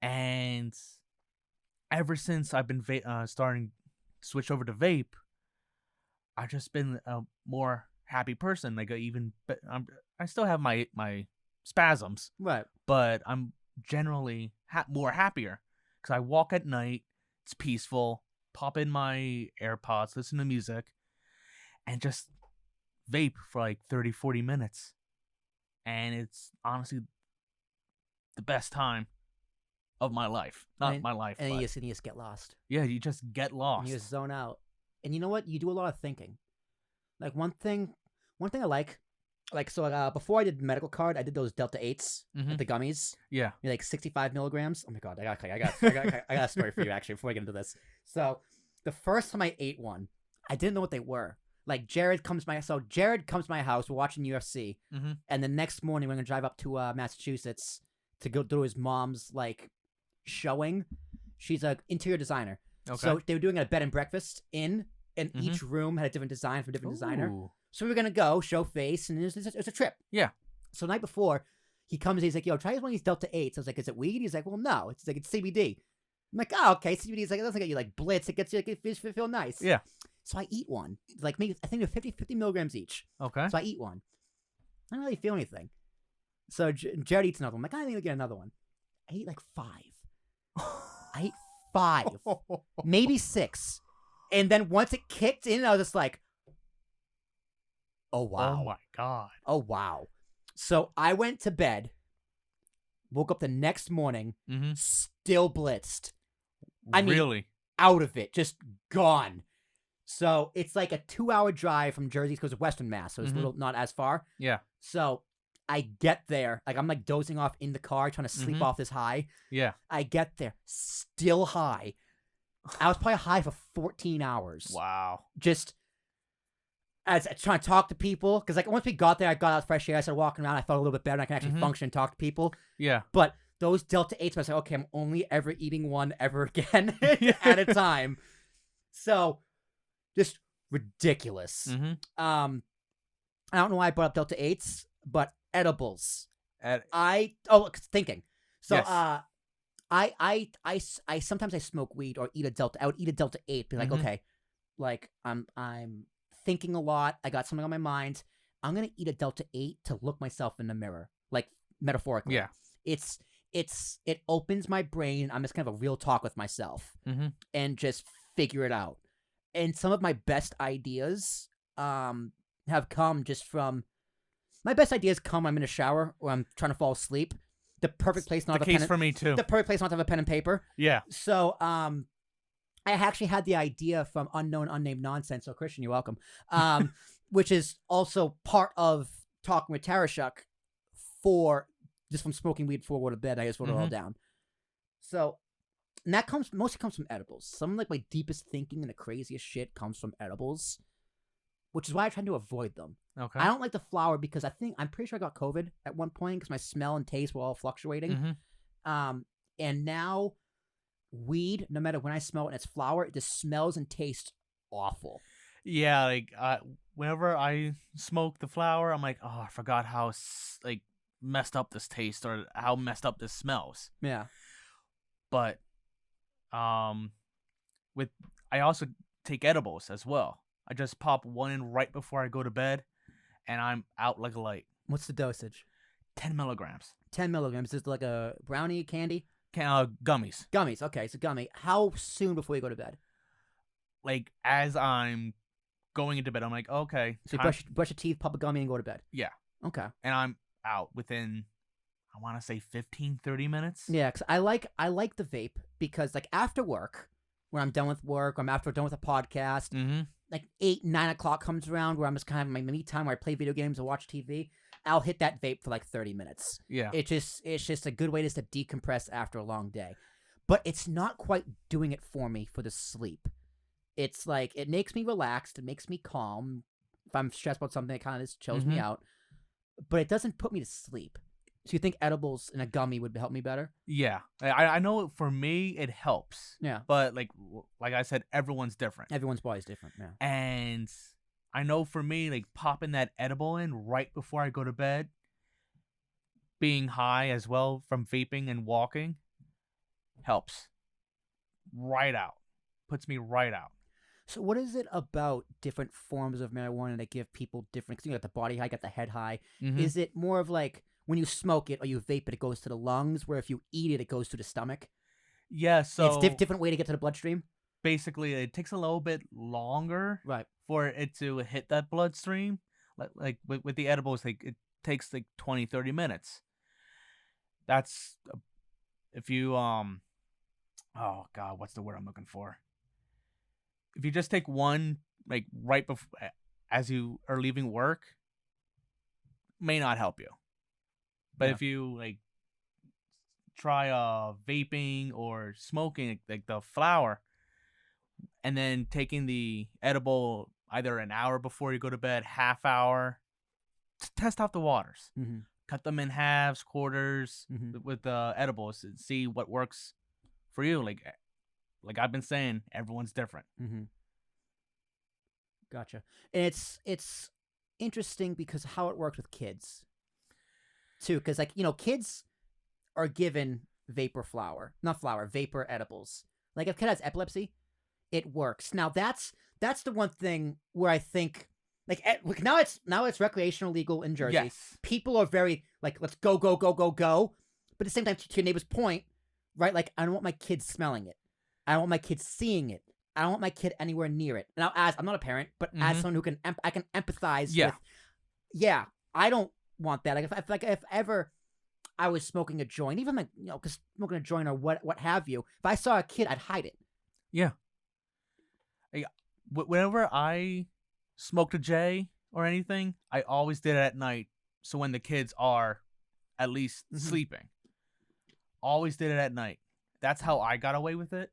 And ever since I've been starting to switch over to vape, I've just been a more happy person. Like I still have my spasms, right? But I'm generally more happier because I walk at night. It's peaceful. Pop in my AirPods, listen to music, and just vape for like 30, 40 minutes. And it's honestly the best time of my life. Not my life. And but you just get lost. Yeah, you just get lost. And you just zone out. And you know what? You do a lot of thinking. Like one thing I like so before I did medical card, I did those Delta 8s, the gummies. Yeah. Like 65 milligrams. Oh my God, I got a story for you actually before I get into this. So the first time I ate one, I didn't know what they were. Like Jared comes to my house. We're watching UFC, and the next morning we're gonna drive up to Massachusetts to go through his mom's like showing. She's an interior designer, so they were doing a bed and breakfast and each room had a different design from a different designer. So we were gonna go show face, and it was a trip. Yeah. So the night before, he comes. He's like, "Yo, try one of these Delta 8s." I was like, "Is it weed?" He's like, "Well, no. It's like it's CBD." I'm like, "Oh, okay. CBD is like it doesn't get you like blitz. It gets you like it feel nice." Yeah. So I eat one. Like maybe I think they're 50 milligrams each. Okay. So I eat one. I don't really feel anything. So Jared eats another one. I'm like, I need to get another one. I ate like 5. I ate 5, maybe 6, and then once it kicked in, I was just like, "Oh wow! Oh my god! Oh wow!" So I went to bed. Woke up the next morning, still blitzed. I mean, really out of it, just gone. So it's like a 2-hour drive from Jersey because of Western Mass, so it's a little not as far. Yeah. So I get there, like I'm like dozing off in the car, trying to sleep off this high. Yeah. I get there, still high. I was probably high for 14 hours. Wow. Just as trying to talk to people, because like once we got there, I got out fresh air. I started walking around. I felt a little bit better. I can actually function and talk to people. Yeah. But those Delta 8s, I was like, okay, I'm only ever eating one ever again at a time. So just ridiculous. I don't know why I brought up Delta 8s, but edibles. Thinking. So yes. I sometimes I smoke weed or eat a Delta. I would eat a Delta 8, be like, okay, like I'm thinking a lot. I got something on my mind. I'm gonna eat a Delta 8 to look myself in the mirror, like metaphorically. Yeah. It opens my brain. I'm just kind of a real talk with myself and just figure it out. And some of my best ideas have come just from my best ideas come I'm in a shower or I'm trying to fall asleep. The perfect place not to have a pen. For me too. The perfect place not to have a pen and paper. Yeah. So I actually had the idea from unnamed nonsense. So Christian, you're welcome. Which is also part of talking with Tarashuk for just from smoking weed before I go to bed. I just wrote it all down. So. And that mostly comes from edibles. Some of like my deepest thinking and the craziest shit comes from edibles, which is why I try to avoid them. Okay. I don't like the flower because I'm pretty sure I got COVID at one point because my smell and taste were all fluctuating. And now weed, no matter when I smell it and it's flower, it just smells and tastes awful. Yeah, like whenever I smoke the flower, I'm like, oh, I forgot how like messed up this tastes or how messed up this smells. Yeah. But I also take edibles as well. I just pop one in right before I go to bed, and I'm out like a light. What's the dosage? 10 milligrams. 10 milligrams. Is it like a brownie candy? Gummies. Gummies. Okay, so gummy. How soon before you go to bed? Like as I'm going into bed, I'm like, okay. So you brush your teeth, pop a gummy, and go to bed. Yeah. Okay. And I'm out within, I want to say 15, 30 minutes. Yeah, because I like the vape because like after work, when I'm done with work, or I'm done with a podcast, like 8, 9 o'clock comes around where I'm just kind of my me time where I play video games or watch TV. I'll hit that vape for like 30 minutes. Yeah. It's just a good way just to decompress after a long day. But it's not quite doing it for me for the sleep. It's like it makes me relaxed, it makes me calm. If I'm stressed about something, it kind of just chills me out. But it doesn't put me to sleep. So you think edibles and a gummy would help me better? Yeah. I know for me it helps. Yeah. But like I said, everyone's different. Everyone's body's different, yeah. And I know for me, like popping that edible in right before I go to bed, being high as well from vaping and walking, helps. Right out. Puts me right out. So what is it about different forms of marijuana that give people different? Because you got the body high, got the head high. Is it more of like when you smoke it or you vape it, it goes to the lungs, where if you eat it, it goes to the stomach? Yeah, so... It's different way to get to the bloodstream? Basically, it takes a little bit longer for it to hit that bloodstream. Like with the edibles, like it takes like 20, 30 minutes. That's... If you... Oh, God, what's the word I'm looking for? If you just take one, like, right before... As you are leaving work, may not help you. But if you like try vaping or smoking like the flower, and then taking the edible either an hour before you go to bed, half hour, to test out the waters. Mm-hmm. Cut them in halves, quarters with the edibles and see what works for you. Like I've been saying, everyone's different. Mm-hmm. Gotcha. And it's interesting because how it works with kids too, because like kids are given vapor edibles. Like if a kid has epilepsy, it works. Now that's the one thing where I think like now it's recreational legal in Jersey. Yes. People are very like, let's go. But at the same time, to your neighbor's point, right? Like I don't want my kids smelling it. I don't want my kids seeing it. I don't want my kid anywhere near it. Now, as I'm not a parent, but as someone who I can empathize with. Yeah, I don't want that. Like if ever I was smoking a joint, even like because smoking a joint or what have you, if I saw a kid, I'd hide it. Yeah. Whenever I smoked a J or anything, I always did it at night. So when the kids are at least sleeping, always did it at night. That's how I got away with it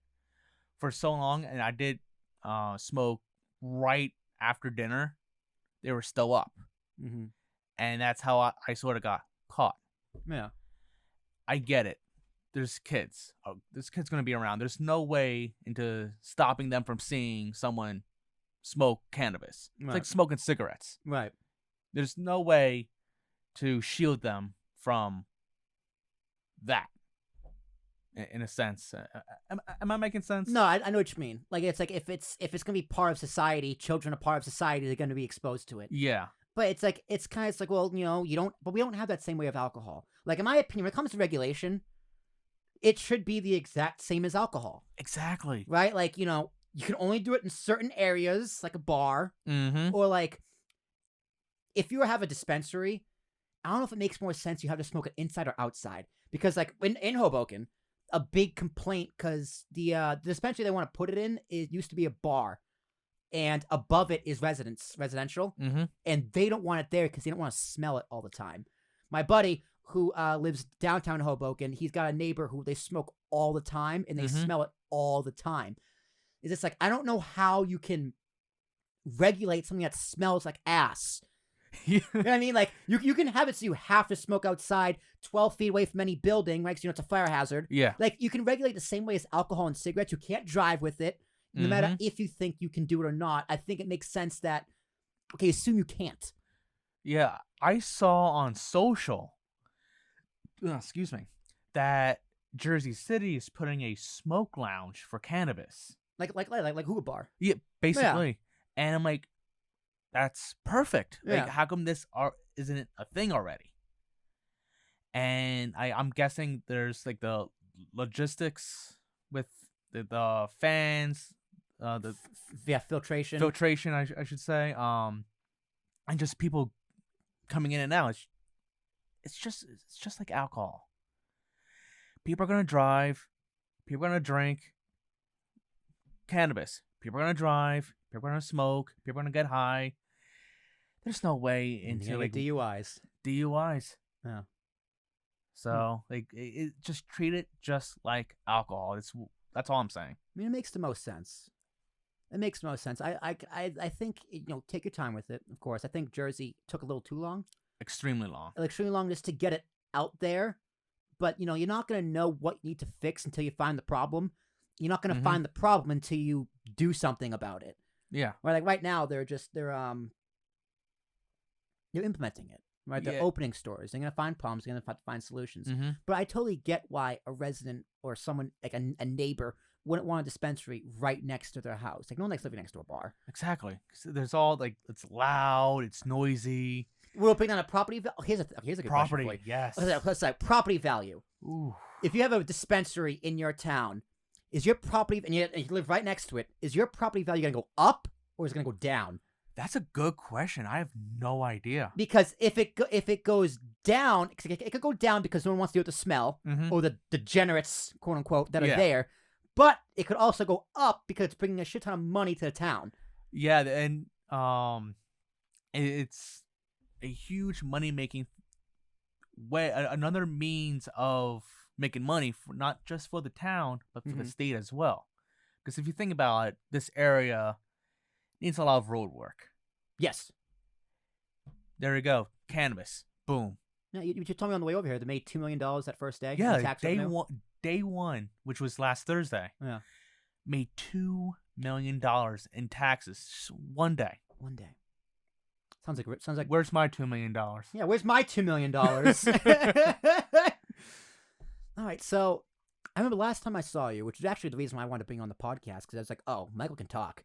for so long. And I did smoke right after dinner. They were still up. Mm-hmm. And that's how I sort of got caught. Yeah. I get it. There's kids. This kid's going to be around. There's no way into stopping them from seeing someone smoke cannabis. Right. It's like smoking cigarettes. Right. There's no way to shield them from that, in a sense. Am I making sense? No, I know what you mean. Like it's like if it's going to be part of society, children are part of society, they're going to be exposed to it. Yeah. But it's like well, we don't have that same way of alcohol. Like in my opinion, when it comes to regulation, it should be the exact same as alcohol. Exactly. Right? Like, you can only do it in certain areas, like a bar, or like if you have a dispensary, I don't know if it makes more sense you have to smoke it inside or outside. Because like in Hoboken, a big complaint because the dispensary they want to put it in used to be a bar. And above it is residential, and they don't want it there because they don't want to smell it all the time. My buddy, who lives downtown Hoboken, he's got a neighbor who they smoke all the time, and they smell it all the time. It's just like, I don't know how you can regulate something that smells like ass. You know what I mean? Like, you can have it so you have to smoke outside 12 feet away from any building, right? Because it's a fire hazard. Yeah. Like, you can regulate the same way as alcohol and cigarettes. You can't drive with it. No matter if you think you can do it or not, I think it makes sense that, okay, assume you can't. Yeah, I saw on social, that Jersey City is putting a smoke lounge for cannabis. Like hookah bar. Yeah, basically. Yeah. And I'm like, that's perfect. Like, how come this isn't a thing already? And I'm guessing there's like the logistics with the fans. Filtration, I should say. And just people coming in and out. It's just like alcohol. People are gonna drive. People are gonna drink cannabis. People are gonna drive. People are gonna smoke. People are gonna get high. There's no way into like DUIs. Yeah. So like, just treat it just like alcohol. That's all I'm saying. I mean, it makes the most sense. It makes the most sense. I think, take your time with it, of course. I think Jersey took a little too long. Extremely long. Just to get it out there. But, you're not going to know what you need to fix until you find the problem. You're not going to find the problem until you do something about it. Yeah. Right, like right now, they're implementing it. Right? They're opening stores. They're going to find problems. They're going to find solutions. But I totally get why a resident or someone, like a neighbor, wouldn't want a dispensary right next to their house. Like, no one likes living next to a bar. Exactly. There's all, like, it's loud, it's noisy. We're opening on a property value. Here's a good property, question for you. Yes. Let's say property value. Ooh. If you have a dispensary in your town, is your property, and you live right next to it, is your property value going to go up or is it going to go down? That's a good question. I have no idea. Because if it goes down, it could go down because no one wants to deal with the smell or the degenerates, quote unquote, that are there. But it could also go up because it's bringing a shit ton of money to the town. Yeah, and it's a huge money-making way, another means of making money, for not just for the town, but for the state as well. Because if you think about it, this area needs a lot of road work. Yes. There you go. Cannabis. Boom. Yeah, you just told me on the way over here they made $2 million that first day. Yeah, in tax revenue. day one, which was last Thursday. Yeah. Made $2 million in taxes one day. One day. Sounds like. Where's my $2 million? Yeah, where's my $2 million? All right, so I remember last time I saw you, which is actually the reason why I wanted to bring you on the podcast, because I was like, oh, Michael can talk.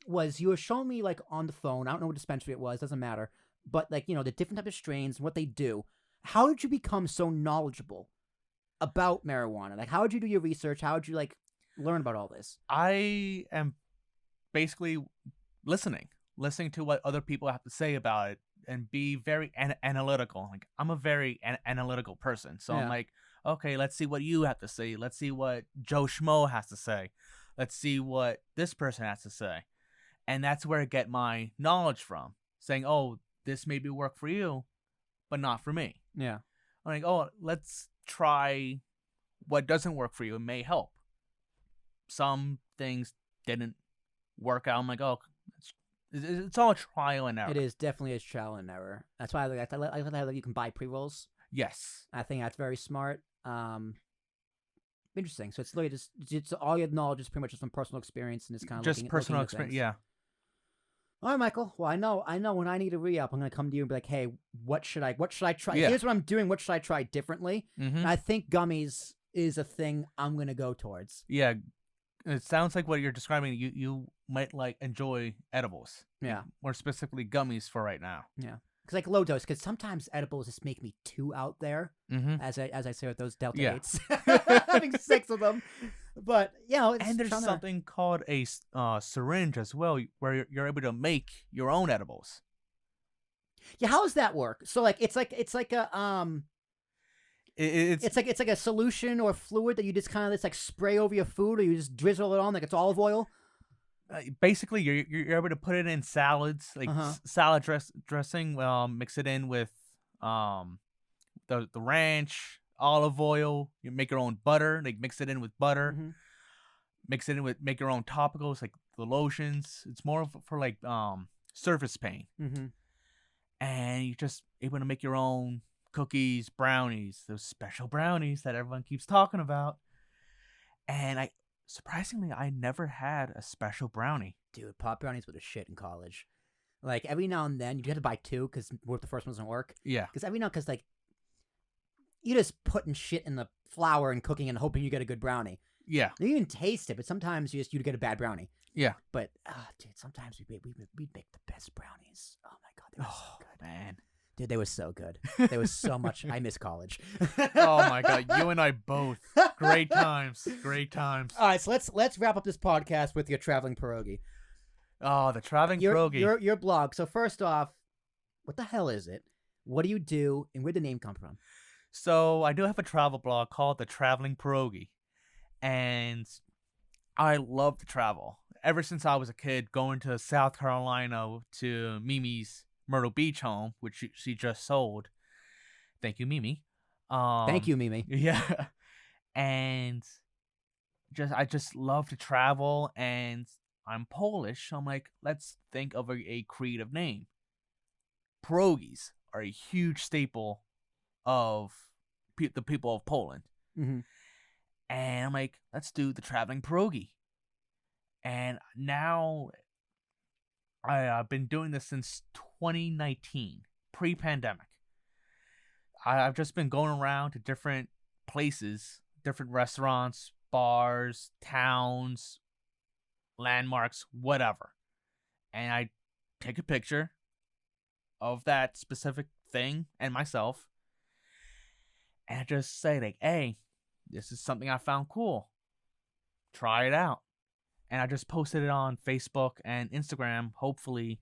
Was you were showing me like on the phone, I don't know what dispensary it was, doesn't matter, but like, the different type of strains and what they do. How did you become so knowledgeable about marijuana? Like, how did you do your research? How did you like learn about all this? I am basically listening to what other people have to say about it and be very analytical. Like, I'm a very analytical person. So I'm like, okay, let's see what you have to say. Let's see what Joe Schmo has to say. Let's see what this person has to say. And that's where I get my knowledge from. Saying, oh, this maybe work for you, but not for me. Yeah. I'm like, oh, let's try what doesn't work for you. It may help. Some things didn't work out. I'm like, oh, it's all trial and error. It is definitely a trial and error. That's why I like how you can buy pre-rolls. Yes. I think that's very smart. Interesting. So it's literally just all your knowledge is pretty much just from personal experience and it's kind of just personal experience. Yeah. All right, Michael. Well, I know when I need a re-up, I'm going to come to you and be like, hey, what should I try? Yeah. Here's what I'm doing. What should I try differently? Mm-hmm. And I think gummies is a thing I'm going to go towards. Yeah. It sounds like what you're describing, you might like enjoy edibles. Yeah. More specifically gummies for right now. Yeah. Because like low dose, because sometimes edibles just make me too out there, as I say with those Delta 8s. Having 6 of them. But, and there's something called a syringe as well, where you're able to make your own edibles. Yeah, how does that work? So like it's like a it's like a solution or fluid that you just kind of just like spray over your food, or you just drizzle it on like it's olive oil. Basically, you're able to put it in salads, like salad dressing. Mix it in with the ranch, olive oil. You make your own butter. Like mix it in with butter. Mm-hmm. Mix it in with make your own topicals, like the lotions. It's more for like surface pain. Mm-hmm. And you're just able to make your own cookies, brownies, those special brownies that everyone keeps talking about. And surprisingly, I never had a special brownie. Dude, pop brownies were the shit in college. Like, every now and then, you have to buy 2, because what if the first one doesn't work? Yeah. Because, like, you're just putting shit in the flour and cooking and hoping you get a good brownie. Yeah. You even taste it, but sometimes you'd get a bad brownie. Yeah. But, dude, sometimes we'd make the best brownies. Oh, my God, they were so good. Man. Dude, they were so good. There was so much. I miss college. Oh my God, you and I both. Great times. Great times. All right, so let's wrap up this podcast with your traveling pierogi. Oh, the traveling pierogi. Your blog. So first off, what the hell is it? What do you do, and where'd the name come from? So I do have a travel blog called The Traveling Pierogi, and I love to travel. Ever since I was a kid, going to South Carolina to Mimi's Myrtle Beach home, which she just sold. Thank you, Mimi. Thank you, Mimi. Yeah. And I just love to travel, and I'm Polish, so I'm like, let's think of a creative name. Pierogies are a huge staple of the people of Poland. Mm-hmm. And I'm like, let's do the traveling pierogi. And now I've been doing this since 2019, pre-pandemic. I've just been going around to different places, different restaurants, bars, towns, landmarks, whatever. And I take a picture of that specific thing and myself. And I just say, like, hey, this is something I found cool. Try it out. And I just posted it on Facebook and Instagram. Hopefully,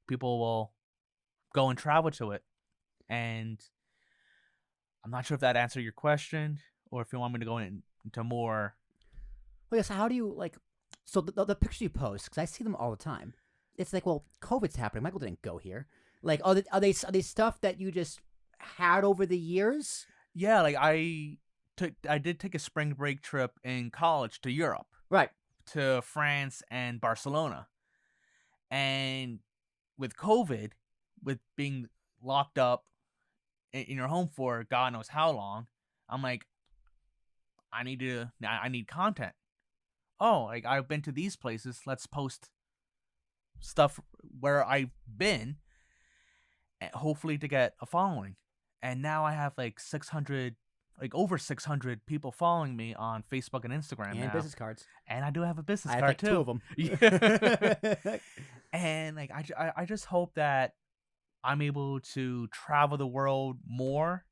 people will go and travel to it. And I'm not sure if that answered your question or if you want me to go into more. Well, yes. How do you like? So the pictures you post, because I see them all the time. It's like, well, COVID's happening. Michael didn't go here. Like, are they stuff that you just had over the years? Yeah, like I did take a spring break trip in college to Europe. Right. to France and Barcelona. And with COVID, with being locked up in your home for God knows how long, I'm like, I need content. Oh, like I've been to these places. Let's post stuff where I've been, hopefully to get a following. And now I have like 600, like over 600 people following me on Facebook and Instagram And now. business cards. And I do have a business I card have like too. 2 of them. And like I just hope that I'm able to travel the world more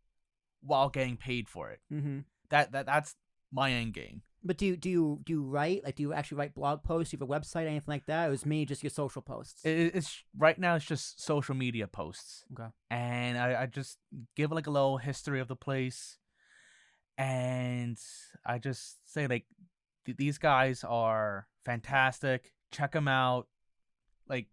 while getting paid for it. Mm-hmm. That's my end game. But do you write? Like, do you actually write blog posts? Do you have a website, anything like that? Or is me just your social posts? It's right now. It's just social media posts. Okay. And I just give like a little history of the place, and I just say like these guys are fantastic. Check them out. Like,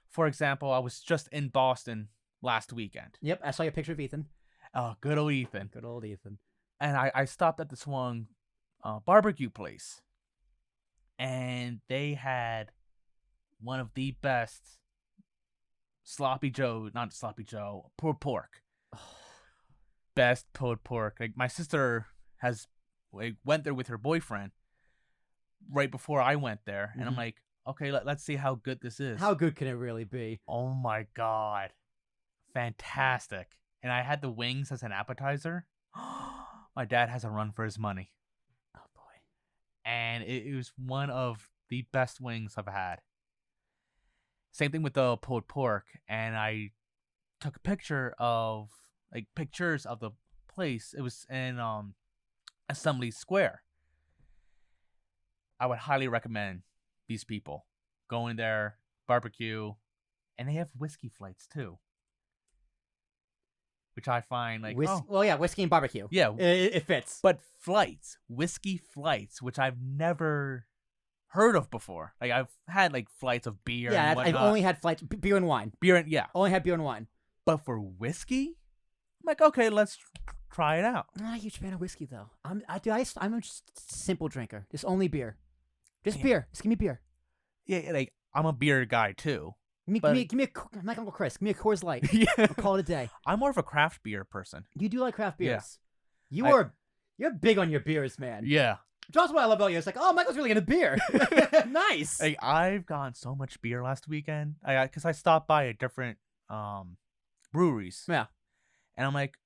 for example, I was just in Boston last weekend. Yep, I saw your picture of Ethan. Oh, good old Ethan. Good old Ethan. And I stopped at this one barbecue place, and they had one of the best pulled pork. Best pulled pork. Like, my sister went there with her boyfriend right before I went there, and I'm like, okay, let's see how good this is. How good can it really be? Oh my god, fantastic! And I had the wings as an appetizer. My dad has a run for his money. Oh boy! And it was one of the best wings I've had. Same thing with the pulled pork, and I took pictures of the place. It was in Assembly Square. I would highly recommend these people going there, barbecue, and they have whiskey flights too, which I find like well, yeah, whiskey and barbecue. Yeah, it fits. But whiskey flights, which I've never heard of before. Like, I've had like flights of beer. Yeah, and whatnot. I've only had flights beer and wine. Only had beer and wine. But for whiskey, I'm like, okay, let's try it out. I'm not a huge fan of whiskey though. I'm just a simple drinker. Just only beer. Just beer. Just give me beer. Yeah, like, I'm a beer guy too. Give me I'm like Uncle Chris. Give me a Coors Light. Yeah. I'll call it a day. I'm more of a craft beer person. You do like craft beers. Yeah. You're big on your beers, man. Yeah. That's what I love about you. It's like, oh, Michael's really into beer. Nice. Like, I've gotten so much beer last weekend. Because I stopped by at different breweries. Yeah. And I'm like,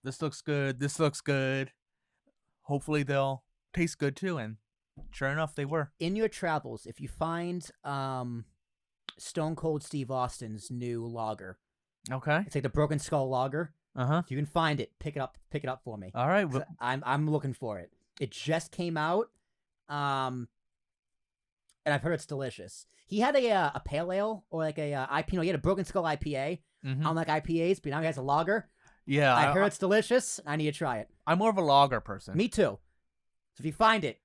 this looks good. This looks good. Hopefully they'll taste good too. And sure enough, they were. In your travels, if you find Stone Cold Steve Austin's new lager, okay, it's like the Broken Skull lager. If you can find it, pick it up for me. All right, I'm looking for it. It just came out, and I've heard it's delicious. He had a pale ale or like a IPA. No, he had a Broken Skull IPA. I don't like IPAs, but now he has a lager. Yeah, I heard it's delicious. I need to try it. I'm more of a lager person. Me too. So if you find it,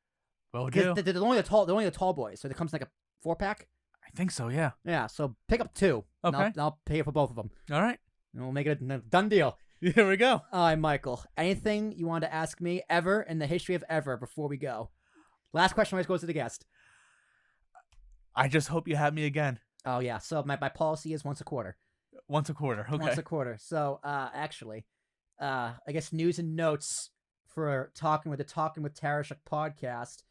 well, they're only the tall boys. So it comes in like a 4-pack. I think so. Yeah. Yeah. So pick up 2. Okay. And I'll pay for both of them. All right. And we'll make it a done deal. Here we go. All right, Michael. Anything you want to ask me ever in the history of ever before we go? Last question always goes to the guest. I just hope you have me again. Oh yeah. So my policy is once a quarter. Once a quarter. Okay. Once a quarter. So actually, I guess news and notes for Talking with Tarashuk podcast.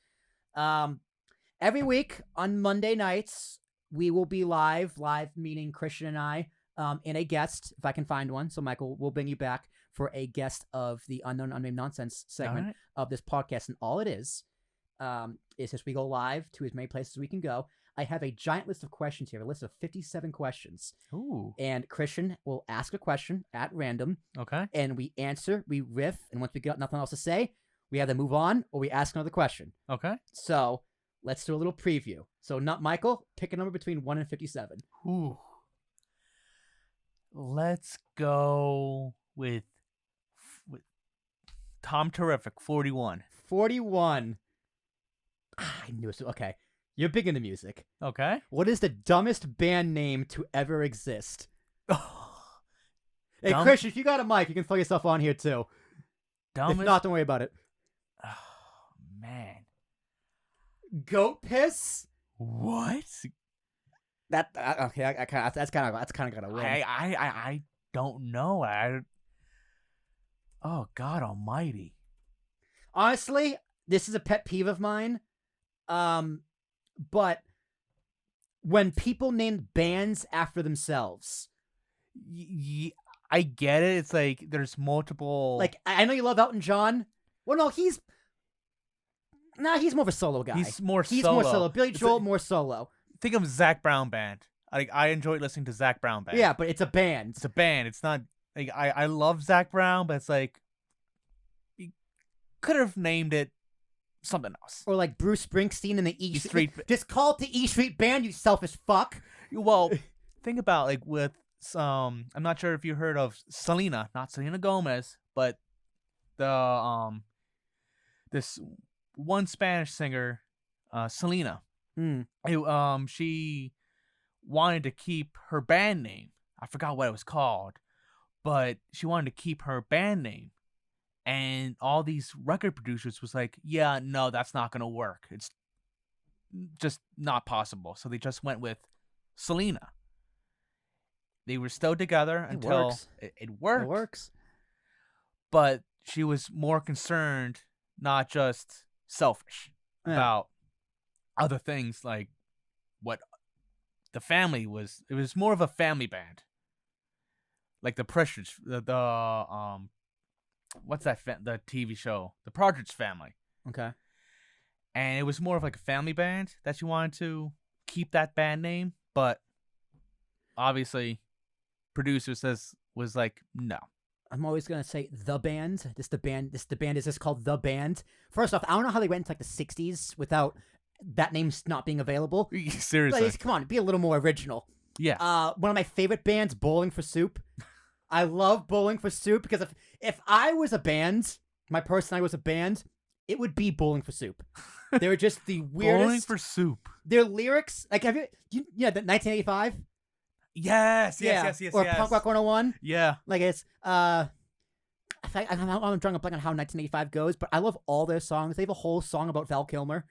Every week on Monday nights, we will be live meaning Christian and I, and a guest, if I can find one. So Michael, we'll bring you back for a guest of the Unknown Unnamed Nonsense segment of this podcast. And all it is just we go live to as many places as we can go. I have a giant list of questions here, a list of 57 questions. Ooh. And Christian will ask a question at random. Okay. And we answer, we riff, and once we got nothing else to say, we either move on or we ask another question. Okay. So let's do a little preview. So, not Michael, pick a number between 1 and 57. Ooh. Let's go with Tom Terrific, 41. 41. I knew it. Okay. You're big into music. Okay. What is the dumbest band name to ever exist? Hey, Dumb? Christian, if you got a mic, you can throw yourself on here too. Dumbest? If not, don't worry about it. Oh, man. Goat piss? What? That okay? That's kind of gotta win. I don't know. Oh God Almighty! Honestly, this is a pet peeve of mine. But when people name bands after themselves, I get it. It's like there's multiple. like I know you love Elton John. Well, no, he's more of a solo guy. He's more more solo. solo. Billy Joel more solo. Think of Zach Brown Band. I enjoy listening to Zach Brown Band. Yeah, but it's a band. It's a band. It's not like I love Zach Brown, but it's like you could have named it something else. Or like Bruce Springsteen and the E Street. Just call it the E Street Band, you selfish fuck. Well, think about like with I'm not sure if you heard of Selena, not Selena Gomez, but the this one Spanish singer, Selena. She wanted to keep her band name. I forgot what it was called, but she wanted to keep her band name. And all these record producers was like, yeah, no, that's not going to work. It's just not possible. So they just went with Selena. They were still together until it worked. It works. But she was more concerned, not just selfish, about other things like what the family was. It was more of a family band. Like the Pressures, what's that? The TV show, The Partridge Family. Okay. And it was more of like a family band that you wanted to keep that band name, but obviously, producer was like, no. I'm always gonna say the band. The band is just called the band. First off, I don't know how they went into like the '60s without that name not being available. Seriously, like, come on, be a little more original. Yeah. One of my favorite bands, Bowling for Soup. I love Bowling for Soup because if I was a band, my personality was a band, it would be Bowling for Soup. They were just the weirdest. Bowling for Soup. Their lyrics, like, have you the 1985? Yes. Or Punk Rock 101. Yeah. Like it's I'm drawing a blank on how 1985 goes, but I love all their songs. They have a whole song about Val Kilmer.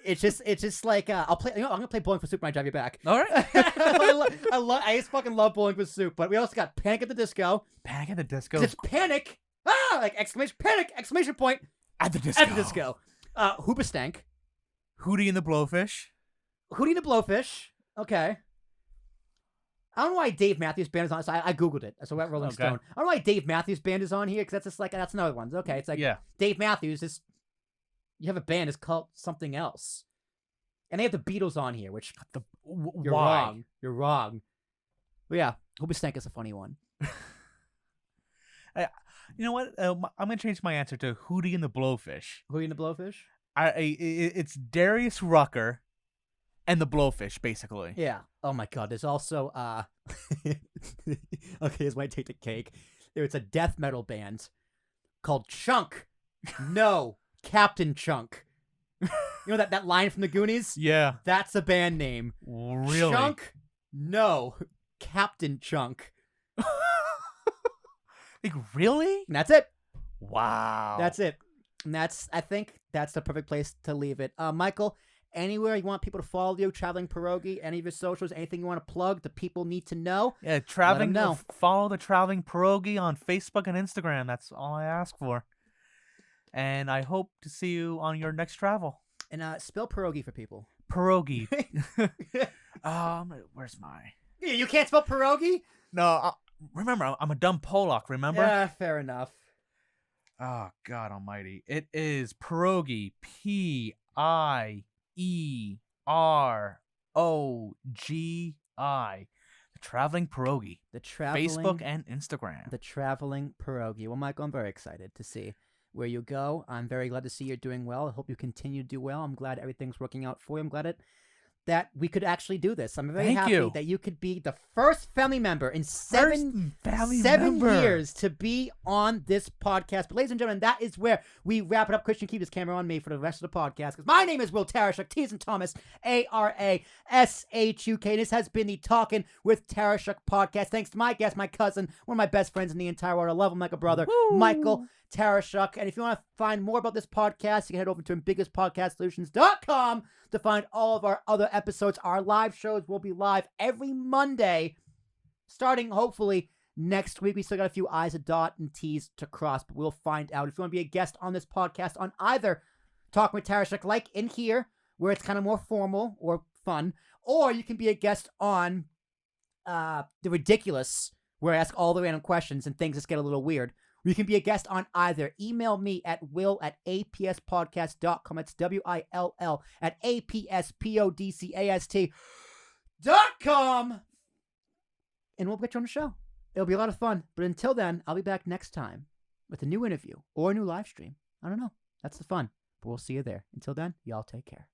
It's just like I'm gonna play Bowling for Soup when I drive you back. All right. I just fucking love Bowling for Soup. But we also got Panic at the Disco. Panic at the Disco. It's panic! Like exclamation panic! Exclamation point at the disco. At the disco. Hoobastank. Hootie and the Blowfish. Hootie and the Blowfish. Okay. I don't know why Dave Matthews Band is on. So I googled it. So Rolling Stone. I don't know why Dave Matthews Band is on here because that's another one. Okay, it's like Dave Matthews is. You have a band is called something else, and they have the Beatles on here, which you're wrong. You're wrong. But yeah, Hoobastank is a funny one. You know what? I'm gonna change my answer to Hootie and the Blowfish. Hootie and the Blowfish. It's Darius Rucker and the Blowfish, basically. Yeah. Oh my God. There's also okay, this might take the cake. It's a death metal band called Chunk. No, Captain Chunk. You know that line from the Goonies? Yeah. That's a band name. Really? Chunk? No, Captain Chunk. Like, really? And that's it. Wow. That's it. And I think that's the perfect place to leave it. Michael, anywhere you want people to follow you, Traveling Pierogi, any of your socials, anything you want to plug, the people need to know. Yeah, follow the Traveling Pierogi on Facebook and Instagram. That's all I ask for. And I hope to see you on your next travel. And spell pierogi for people. Pierogi. Where's my... You can't spell pierogi? No, remember, I'm a dumb Polak, remember? Yeah, fair enough. Oh, God almighty. It is pierogi. Pierogi. The Traveling Pierogi. Facebook and Instagram. The Traveling Pierogi. Well, Michael, I'm very excited to see where you go. I'm very glad to see you're doing well. I hope you continue to do well. I'm glad everything's working out for you. I'm glad that we could actually do this. I'm very Thank happy you. that you could be the first family member in seven member. years to be on this podcast. But ladies and gentlemen, that is where we wrap it up. Christian, keep this camera on me for the rest of the podcast, because my name is Will Tarashuk, T as in Thomas, Arashuk. This has been the Talking with Tarashuk podcast. Thanks to my guest, my cousin, one of my best friends in the entire world. I love him like a brother, Michael Tarashuk. And if you want to find more about this podcast, you can head over to ambiguouspodcastsolutions.com to find all of our other episodes. Our live shows will be live every Monday, starting hopefully next week. We still got a few I's to dot and T's to cross, but we'll find out. If you want to be a guest on this podcast on either Talking with Tarashuk, like in here, where it's kind of more formal or fun, or you can be a guest on The Ridiculous, where I ask all the random questions and things just get a little weird. You can be a guest on either. Email me at will@apspodcast.com. It's WILL at APSPODCAST.com. And we'll get you on the show. It'll be a lot of fun. But until then, I'll be back next time with a new interview or a new live stream. I don't know. That's the fun. But we'll see you there. Until then, y'all take care.